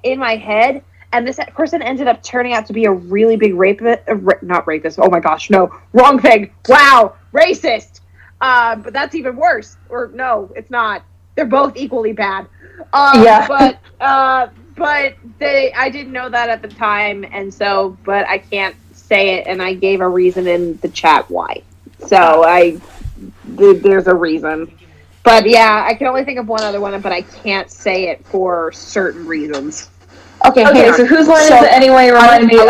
in my head, and this person ended up turning out to be a really big rapist. Not rapist. Oh my gosh, no. Wrong thing. Wow. Racist. But that's even worse. Or, no, it's not. They're both equally bad. Yeah. But I didn't know that at the time, and so, but I can't say it, and I gave a reason in the chat why. So, there's a reason. But yeah, I can only think of one other one, but I can't say it for certain reasons. Okay, so Whose Line Is It Anyway reminded me of,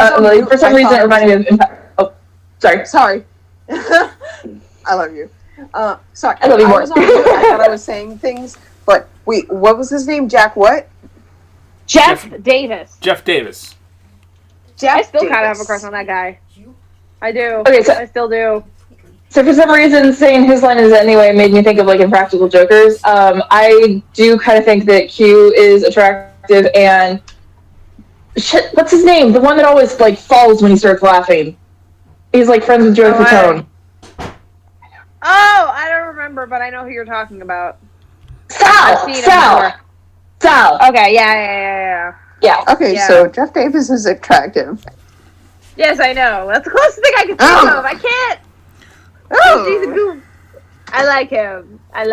for some reason it reminded me of Impact. Oh, sorry. I love you. Sorry. I love you more. Was on mute. I thought I was saying things, but wait, what was his name? Jack what? Jeff Davis. Jeff Davis. Jeff I still kind of Davis. have a crush on that guy. I do. Okay, so- I still do. So for some reason, saying His Line Is It Anyway made me think of, like, Impractical Jokers. I do kind of think that Q is attractive, and... Shit, what's his name? The one that always, like, falls when he starts laughing. He's, like, friends with Joey Fatone. Oh, I don't remember, but I know who you're talking about. Sal! I've seen him before. Sal! Okay, yeah. Yeah. Okay, Yeah. so Jeff Davis is attractive. Yes, I know. That's the closest thing I can think of. I can't. He's a goof. I like him a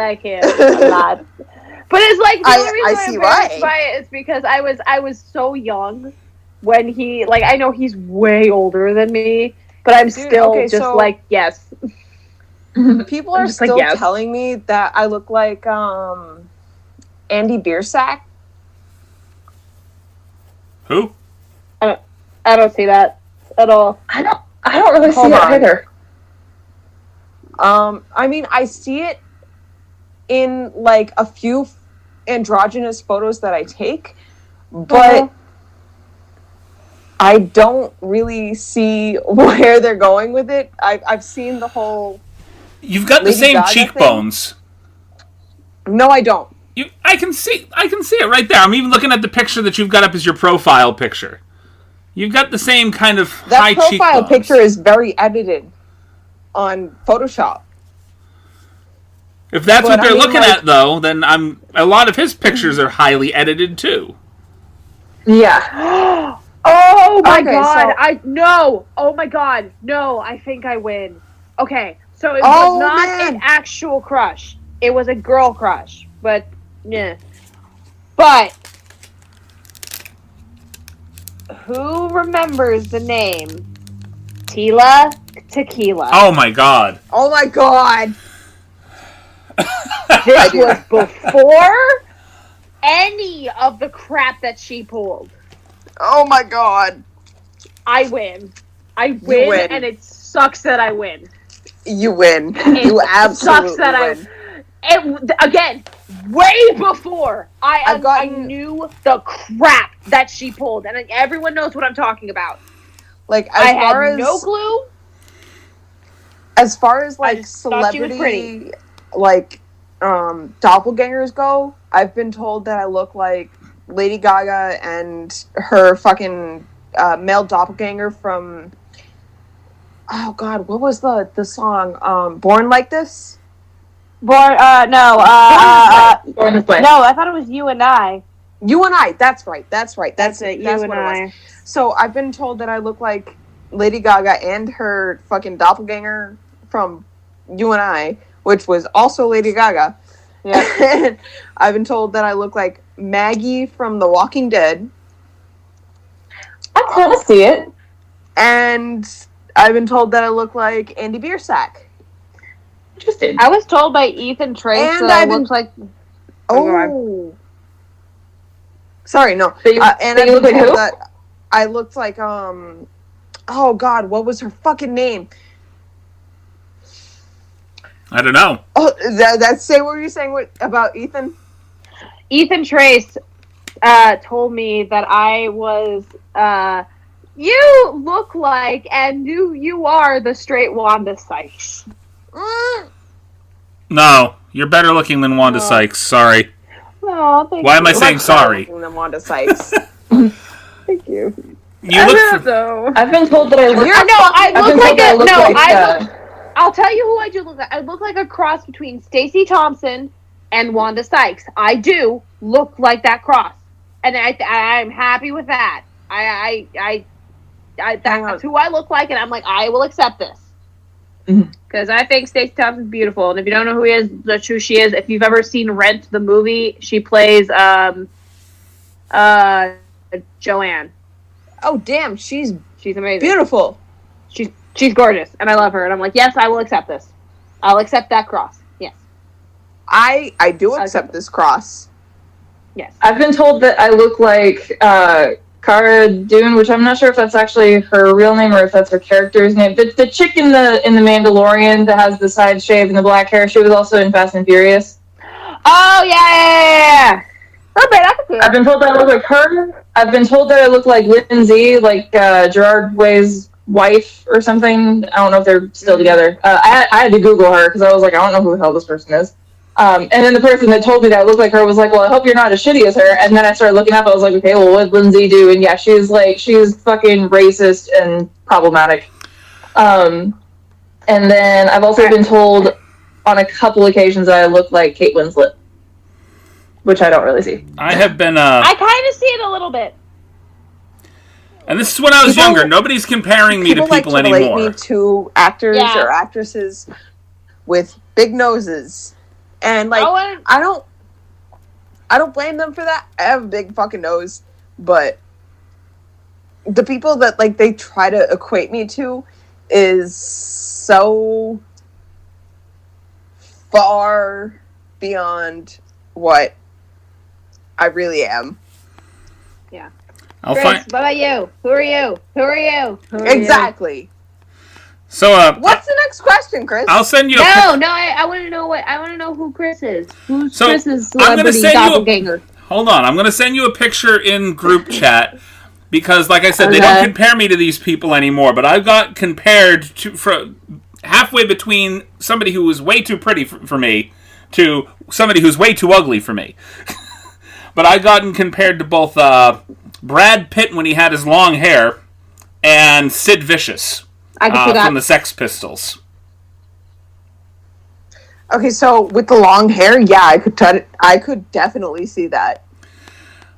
lot. But it's like the only reason I'm embarrassed by it is because I was so young when he, like, I know he's way older than me, but I'm still like, yes. People are still telling me that I look like Andy Biersack. Who? I don't see that at all. I don't really see it either. I mean, I see it in, like, a few androgynous photos that I take, but I don't really see where they're going with it. I've seen the whole... You've got the same cheekbones. No, I don't. I can see it right there. I'm even looking at the picture that you've got up as your profile picture. You've got the same kind of high cheekbones. That profile picture is very edited on Photoshop. If that's what they're looking at, though, then a lot of his pictures are highly edited too. Yeah. Oh my god! Oh my god! No, I think I win. Okay, So it was not an actual crush. It was a girl crush. But, yeah. But, who remembers the name Tila Tequila? Oh my god. Oh my god. This was before any of the crap that she pulled. Oh my god. I win. I win, and it sucks that I win. You win. It You absolutely sucks that win. Again, way before I knew the crap that she pulled, and everyone knows what I'm talking about. Like, I had no clue. As far as like thought she was celebrity, like doppelgangers go, I've been told that I look like Lady Gaga and her fucking male doppelganger from. Oh God, what was the song? Born Like This? Born this way. No, I thought it was You and I. You and I. That's right. That's it. That's what and it I. was. So I've been told that I look like Lady Gaga and her fucking doppelganger from You and I, which was also Lady Gaga. Yeah. I've been told that I look like Maggie from The Walking Dead. I kind of see it. And I've been told that I look like Andy Biersack. Interesting. I was told by Ethan Trace And that I looked like... Oh. Sorry, no. And I look like who? That I looked like, oh God, what was her fucking name? I don't know. Oh, say what were you saying about Ethan? Ethan Trace told me that I was... you look like and you are the straight Wanda Sykes. No, you're better looking than Wanda Sykes. Sorry. Oh, thank Why you. am I saying sorry? Than Wanda Sykes. Thank you. You look. I've been told that I look. I'll tell you who I do look like. I look like a cross between Stacey Thompson and Wanda Sykes. I do look like that cross, and I'm happy with that. That's who I look like, and I'm like, I will accept this. Because I think Stacey Thompson's beautiful, and if you don't know who he is, that's who she is. If you've ever seen Rent, the movie, she plays Joanne. Oh damn, she's amazing, beautiful. She's gorgeous, and I love her. And I'm like, yes, I will accept this. I'll accept that cross. Yes, I do accept this cross. Yes, I've been told that I look like Cara Dune, which I'm not sure if that's actually her real name or if that's her character's name. The chick in the Mandalorian that has the side shave and the black hair, she was also in Fast and Furious. Oh yeah. I've been told that I look like her. I've been told that I look like Lindsay, like Gerard Way's wife or something. I don't know if they're still together. I had to Google her because I was like, I don't know who the hell this person is. And then the person that told me that I looked like her was like, well, I hope you're not as shitty as her. And then I started looking up. I was like, okay, well, what did Lindsay do? And yeah, she's fucking racist and problematic. And then I've also been told on a couple occasions that I look like Kate Winslet, which I don't really see. I have been... I kind of see it a little bit. And this is when I was younger. Nobody's comparing me to people like to anymore. relate me to actors or actresses with big noses. And like I don't blame them for that. I have a big fucking nose, but the people that like they try to equate me to is so far beyond what I really am. Yeah. Chris, what about you? Who are you? Exactly. So, what's the next question, Chris? I'll send you. I want to know I want to know who Chris is. Who's Chris's celebrity doppelganger? Hold on, I'm going to send you a picture in group chat because, like I said, they don't compare me to these people anymore. But I've got compared to halfway between somebody who was way too pretty for me to somebody who's way too ugly for me. But I've gotten compared to both Brad Pitt when he had his long hair and Sid Vicious. I can see that. From the Sex Pistols. Okay, so with the long hair, yeah, I could definitely see that.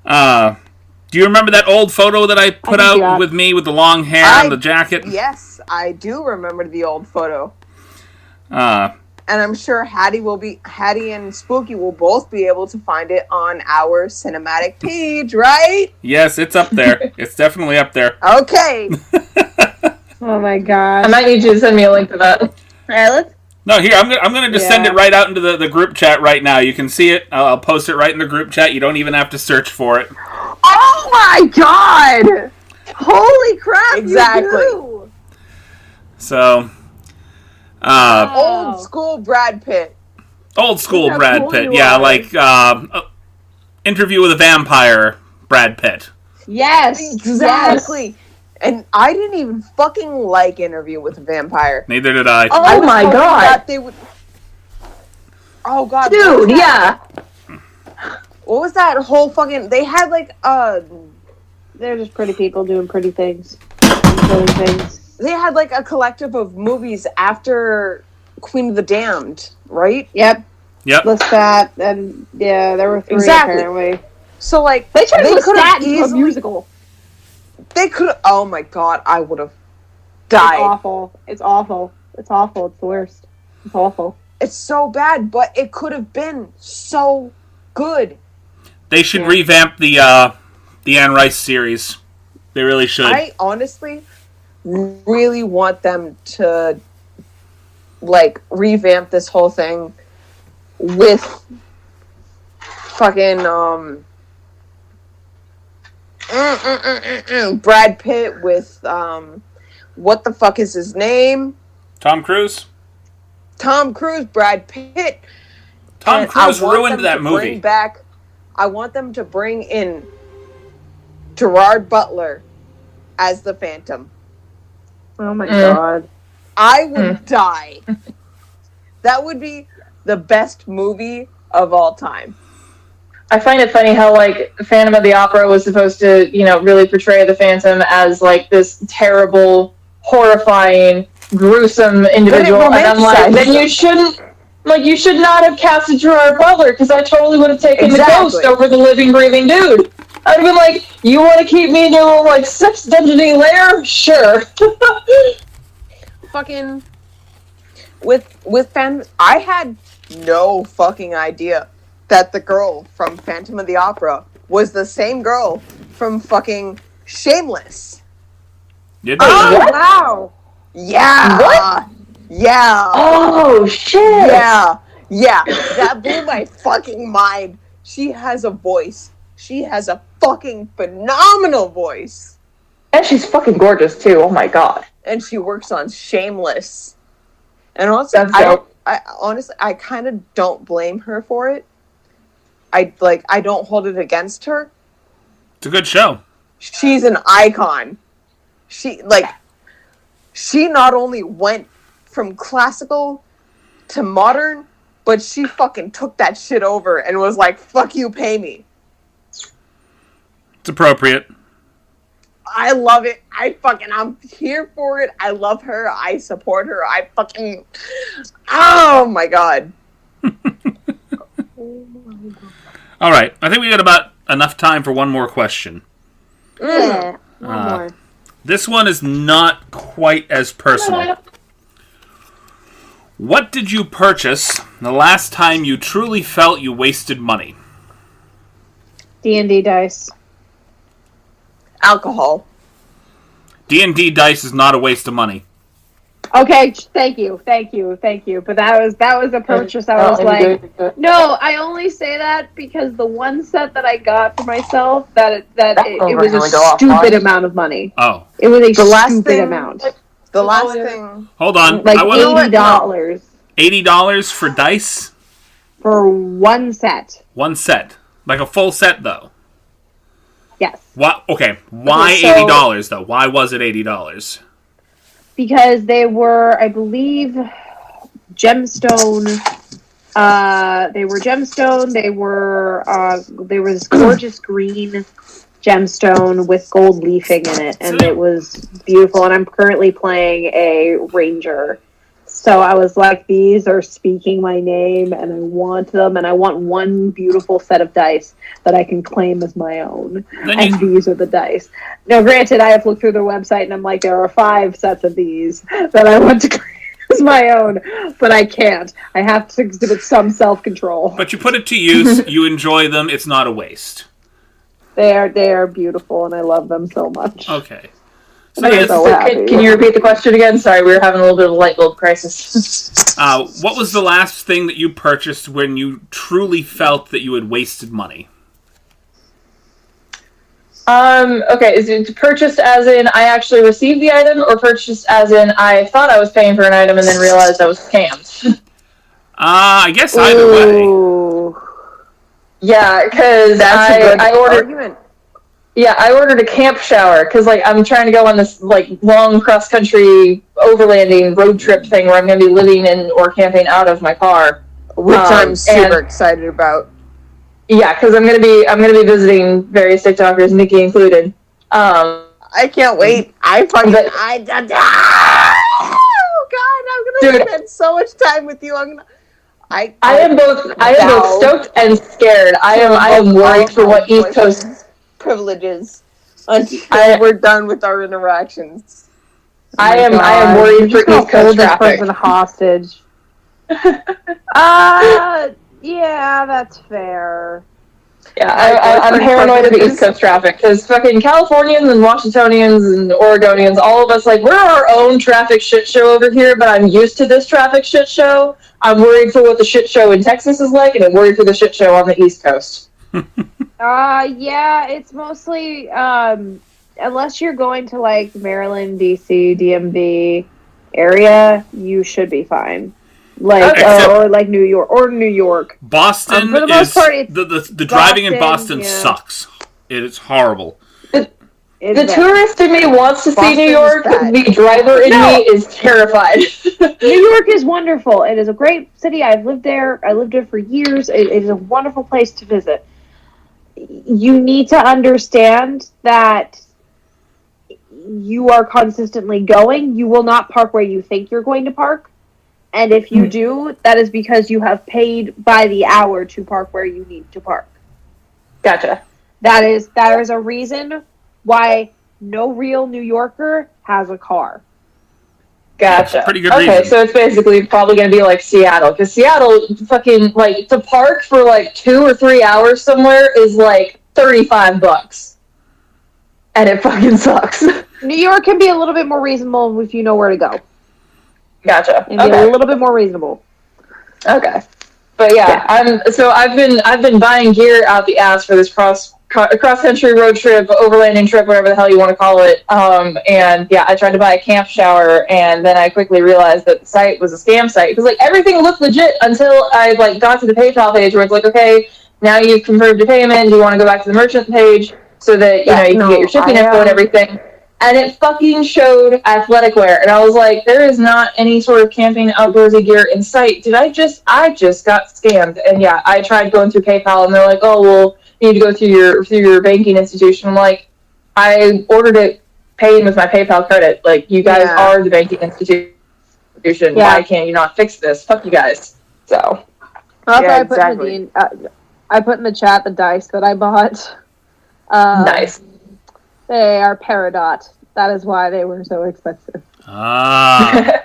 Do you remember that old photo that I put out with me with the long hair and the jacket? Yes, I do remember the old photo. And I'm sure Haddy and Spooky will both be able to find it on our cinematic page, right? Yes, it's up there. It's definitely up there. Okay. Oh my god. I might need you to send me a link to that. Let's. No, here, I'm gonna just send it right out into the group chat right now. You can see it. I'll post it right in the group chat. You don't even have to search for it. Oh my god! Holy crap! Exactly. You do. So, old school Brad Pitt. Old school Look how Brad cool Pitt. you Yeah, are. like Interview with a Vampire Brad Pitt. Yes. Exactly. Yes. And I didn't even fucking like Interview with a Vampire. Neither did I. I was my hoping God. that they would... Oh god. Dude, yeah. What was that whole fucking... They had like, They're just pretty people doing pretty things. Doing things. they had like a collective of movies after Queen of the Damned, right? Yep. Yep. Lestat, and yeah, there were 3 Exactly. apparently. So like... They turned could have Lestat into a musical. They could have... Oh my god, I would have It's died. awful. It's awful. It's awful. It's the worst. It's awful. It's so bad, but it could have been so good. They should revamp the Anne Rice series. They really should. I honestly really want them to like revamp this whole thing with fucking Brad Pitt with what the fuck is his name? Tom Cruise? Tom Cruise, Brad Pitt. Tom And Cruise I want ruined them that to movie. I want them to bring in Gerard Butler as the Phantom. Oh my god. I would die. That would be the best movie of all time. I find it funny how, like, Phantom of the Opera was supposed to, you know, really portray the Phantom as, like, this terrible, horrifying, gruesome individual. And I'm like, then you shouldn't, like, you should not have casted Gerard Butler, because I totally would have taken the ghost over the living, breathing dude. I'd have been like, you want to keep me in your little, like, sex dungeon-y lair? Sure. Fucking... With Phantom... I had no fucking idea that the girl from Phantom of the Opera was the same girl from fucking Shameless. Did Oh, wow. Yeah. What? Yeah. Oh, shit. Yeah. Yeah. That blew my fucking mind. She has a voice. She has a fucking phenomenal voice. And she's fucking gorgeous, too. Oh, my God. And she works on Shameless. And honestly, I kind of don't blame her for it. I don't hold it against her. It's a good show. She's an icon. She not only went from classical to modern, but she fucking took that shit over and was like, fuck you, pay me. It's appropriate. I love it. I'm here for it. I love her. I support her. Oh my god. All right. I think we got about enough time for one more question. Yeah. One more. This one is not quite as personal. What did you purchase the last time you truly felt you wasted money? D&D dice. Alcohol. D&D dice is not a waste of money. Okay, thank you. But that was a purchase. I was like, no, I only say that because the one set that I got for myself, it was a stupid amount of money. Oh. It was a stupid amount. The last thing. Hold on. Like $80. $80 $80 for dice? for one set. One set. Like a full set, though. Yes. What? Okay. Why Okay, so- $80 though? Why was it $80? Because they were, I believe, gemstone. They were gemstone. They were this gorgeous green gemstone with gold leafing in it, and it was beautiful. And I'm currently playing a ranger, so I was like, these are speaking my name, and I want them, and I want one beautiful set of dice that I can claim as my own. And these are the dice. Now, granted, I have looked through their website, and I'm like, there are 5 sets of these that I want to claim as my own, but I can't. I have to exhibit some self-control. But you put it to use, you enjoy them, it's not a waste. They are beautiful, and I love them so much. Okay. So can you repeat the question again? Sorry, we were having a little bit of a light bulb crisis. What was the last thing that you purchased when you truly felt that you had wasted money? Okay, is it purchased as in I actually received the item, or purchased as in I thought I was paying for an item and then realized I was scammed? I guess either way. Yeah, because I ordered... argument. Yeah, I ordered a camp shower, because, like, I'm trying to go on this, like, long cross-country overlanding road trip thing where I'm going to be living in or camping out of my car. Which I'm super excited about. Yeah, because I'm gonna be visiting various TikTokers, Nikki included. I can't wait. Oh God, I'm gonna spend so much time with you. I am both stoked and scared. I am worried for what East Coast privileges until we're done with our interactions. I am worried for East Coast traffic. Person hostage. Yeah, that's fair. Yeah, I'm paranoid of the East Coast traffic, because fucking Californians and Washingtonians and Oregonians, all of us, like, we're our own traffic shit show over here, but I'm used to this traffic shit show. I'm worried for what the shit show in Texas is like, and I'm worried for the shit show on the East Coast. Yeah, it's mostly, unless you're going to, like, Maryland, D.C., DMV area, you should be fine. Like, or like New York. Boston for the most part, the driving in Boston sucks. It is horrible. The tourist in me wants to see New York. The driver in me is terrified. New York is wonderful. It is a great city. I've lived there. I lived there for years. It is a wonderful place to visit. You need to understand that you are consistently going. You will not park where you think you're going to park. And if you do, that is because you have paid by the hour to park where you need to park. Gotcha. That is a reason why no real New Yorker has a car. Gotcha. Pretty good okay, reason. So it's basically probably going to be like Seattle, because Seattle fucking, like, to park for like 2 or 3 hours somewhere is like $35. And it fucking sucks. New York can be a little bit more reasonable if you know where to go. Gotcha. And be a little bit more reasonable. Okay. But yeah, I've been buying gear out the ass for this cross country road trip, overlanding trip, whatever the hell you want to call it. And yeah, I tried to buy a camp shower, and then I quickly realized that the site was a scam site, because like everything looked legit until I like got to the PayPal page where it's like, okay, now you've confirmed your payment. Do you want to go back to the merchant page so that you can get your shipping info and everything? And it fucking showed athletic wear. And I was like, there is not any sort of camping outdoorsy gear in sight. I just got scammed. And yeah, I tried going through PayPal, and they're like, oh, well, you need to go through your banking institution. I'm like, I ordered it paying with my PayPal credit. Like, you guys are the banking institution. Yeah. Why can't you not fix this? Fuck you guys. So. I put in the chat the dice that I bought. Nice. They are Peridot. That is why they were so expensive. I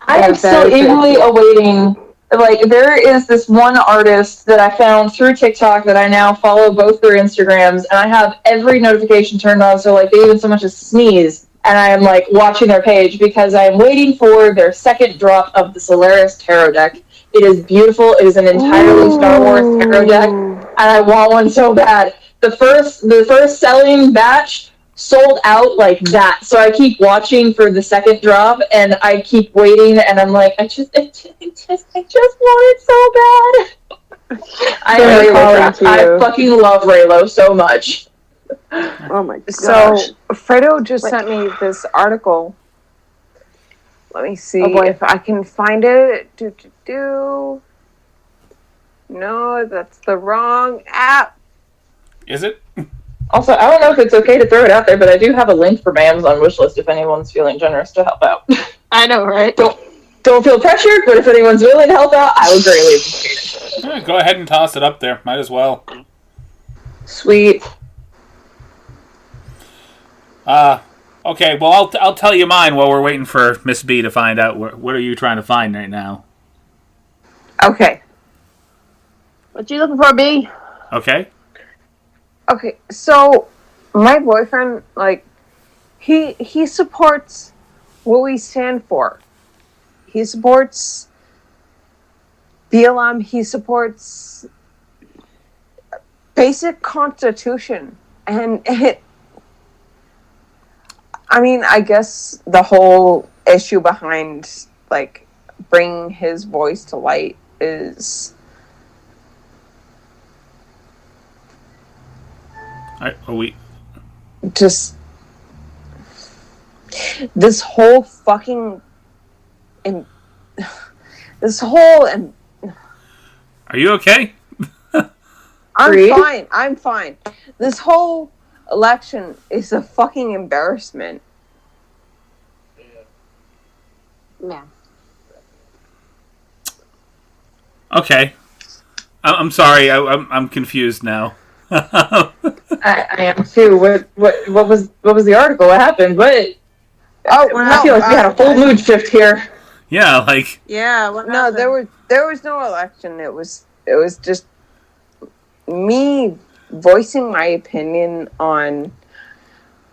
am still eagerly awaiting. Like, there is this one artist that I found through TikTok that I now follow both their Instagrams, and I have every notification turned on, so like they even so much as sneeze, and I am like watching their page because I am waiting for their second drop of the Solaris Tarot deck. It is beautiful. It is an entirely Star Wars tarot deck, and I want one so bad. The first selling batch sold out like that, so I keep watching for the second drop, and I keep waiting, and I'm like, I just want it so bad. I fucking love Raylo so much. Oh my gosh. So Fredo just sent me this article. Let me see if I can find it. No, that's the wrong app. Is it? Also, I don't know if it's okay to throw it out there, but I do have a link for my Amazon wishlist if anyone's feeling generous to help out. I know, right? Don't feel pressured, but if anyone's willing to help out, I would greatly appreciate it. Go ahead and toss it up there. Might as well. Sweet. Okay, well, I'll tell you mine while we're waiting for Miss B to find out what are you trying to find right now. Okay. What you looking for, B? Okay. Okay, so my boyfriend, like, he supports what we stand for. He supports BLM. He supports basic constitution. And I guess the whole issue behind, like, bringing his voice to light is... Are we... Just... This whole fucking... This whole... Are you okay? I'm fine. This whole election is a fucking embarrassment. Yeah. Okay. I'm sorry. I'm confused now. I am too. What was the article? What happened? What? I feel like we had a full mood shift here. Yeah, like... Yeah. No, there was no election. It was just me voicing my opinion on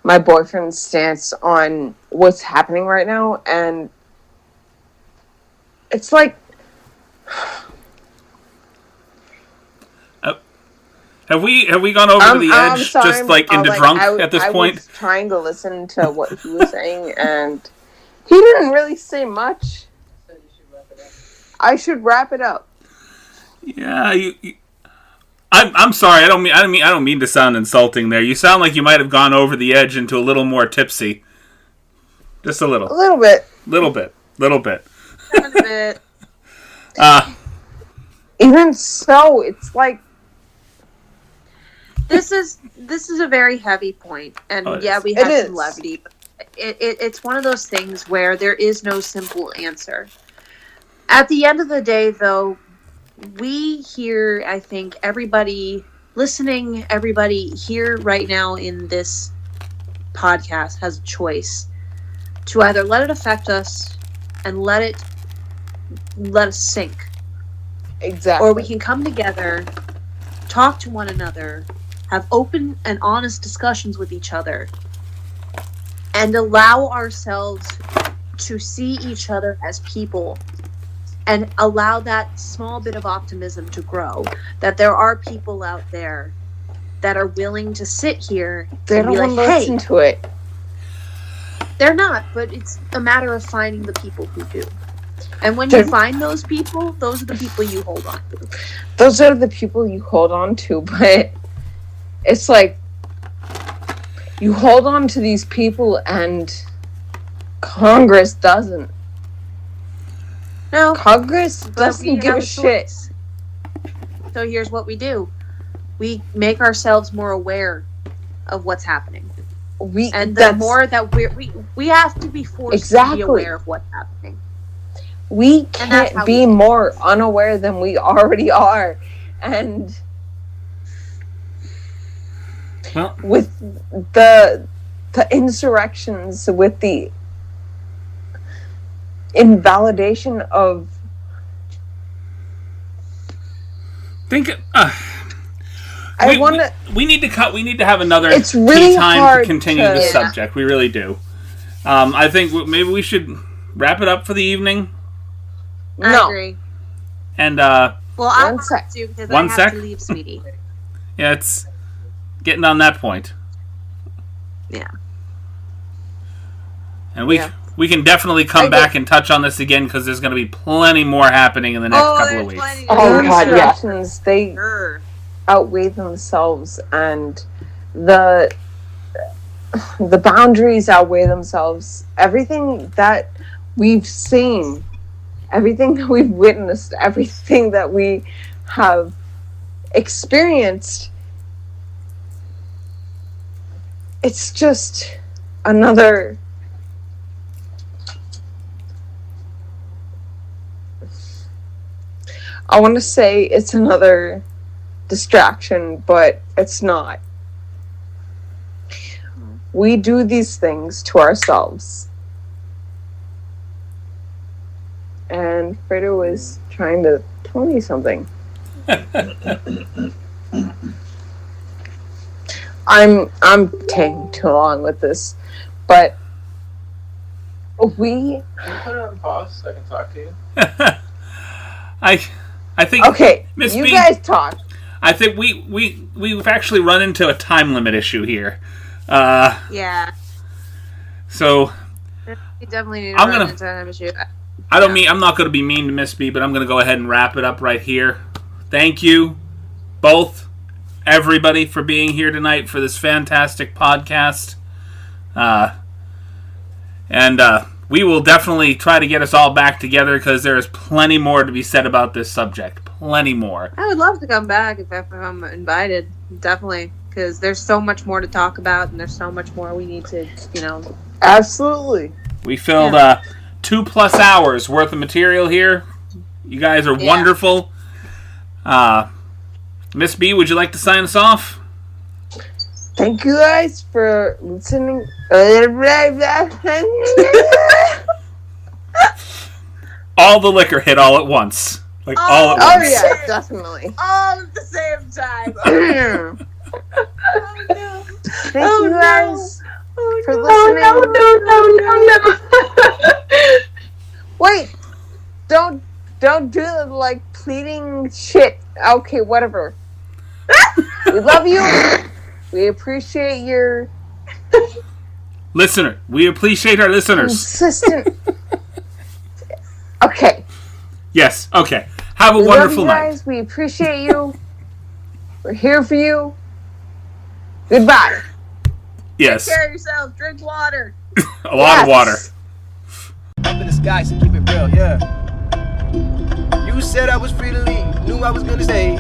my boyfriend's stance on what's happening right now, and it's like... Have we gone over the edge, sorry, just like into drunk at this point? I was trying to listen to what he was saying, and he didn't really say much. I should wrap it up. Yeah, I'm sorry. I don't mean to sound insulting. There, you sound like you might have gone over the edge into a little more tipsy. Just a little. A little bit. Little bit. A bit. Even so, it's like... This is a very heavy point, and we have some levity. But it's one of those things where there is no simple answer. At the end of the day, though, we here, I think everybody listening, everybody here right now in this podcast has a choice to either let it affect us and let us sink. Exactly. Or we can come together, talk to one another, have open and honest discussions with each other, and allow ourselves to see each other as people, and allow that small bit of optimism to grow, that there are people out there that are willing to sit here they and be don't like, listen to it. They're not, but it's a matter of finding the people who do. And when you find those people, those are the people you hold on to. Those are the people you hold on to, but it's like you hold on to these people and Congress doesn't. No. Congress doesn't give a shit. So here's what we do. We make ourselves more aware of what's happening. The more that we have to be forced to be aware of what's happening. We can't be more unaware than we already are. And with the insurrections, with the invalidation of... We need to have another it's really time hard to continue the subject. We really do. I think maybe we should wrap it up for the evening. I agree. And well, I want to because I have to leave, sweetie. Yeah, it's getting on that point. Yeah. And we can definitely come back and touch on this again because there's going to be plenty more happening in the next couple of weeks. Oh God, yes. They outweigh themselves, and the boundaries outweigh themselves. Everything that we've seen, everything that we've witnessed, everything that we have experienced, it's just another... I want to say it's another distraction, but it's not. we do these things to ourselves. And Fredo was trying to tell me something. I'm taking too long with this, but we. Can you put it on pause so I can talk to you? I think. Okay, Miss you B, guys talk. I think we've actually run into a time limit issue here. Yeah. So. We definitely need to run into an issue. I'm not going to be mean to Miss B, but I'm going to go ahead and wrap it up right here. Thank you, both, everybody, for being here tonight for this fantastic podcast. And we will definitely try to get us all back together because there is plenty more to be said about this subject. Plenty more. I would love to come back if I'm invited. Definitely. Because there's so much more to talk about and there's so much more we need to, Absolutely. We filled 2+ hours worth of material here. You guys are wonderful. Miss B, would you like to sign us off? Thank you guys for listening. All the liquor hit all at once. All at once. Oh yeah, definitely. All at the same time. Thank you guys for listening. No. Wait, don't do the pleading shit. Okay, whatever. We love you. We appreciate your listener. We appreciate our listeners. consistent. Okay. Yes. Okay. Have a We wonderful love you night. guys. We appreciate you. We're here for you. Goodbye. Yes. Take care of yourself. Drink water. A lot of water. Up in the sky, so keep it real, yeah. You said I was free to leave, knew I was gonna stay.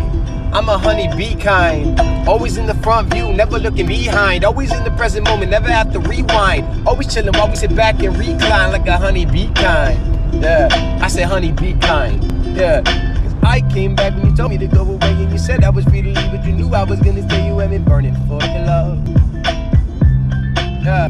I'm a honeybee kind, always in the front view, never looking behind. Always in the present moment, never have to rewind. Always chilling while we sit back and recline like a honeybee kind. Yeah, I said honeybee kind, yeah. Cause I came back when you told me to go away and you said I was free to leave, but you knew I was gonna stay. You had me burning for your love. Yeah.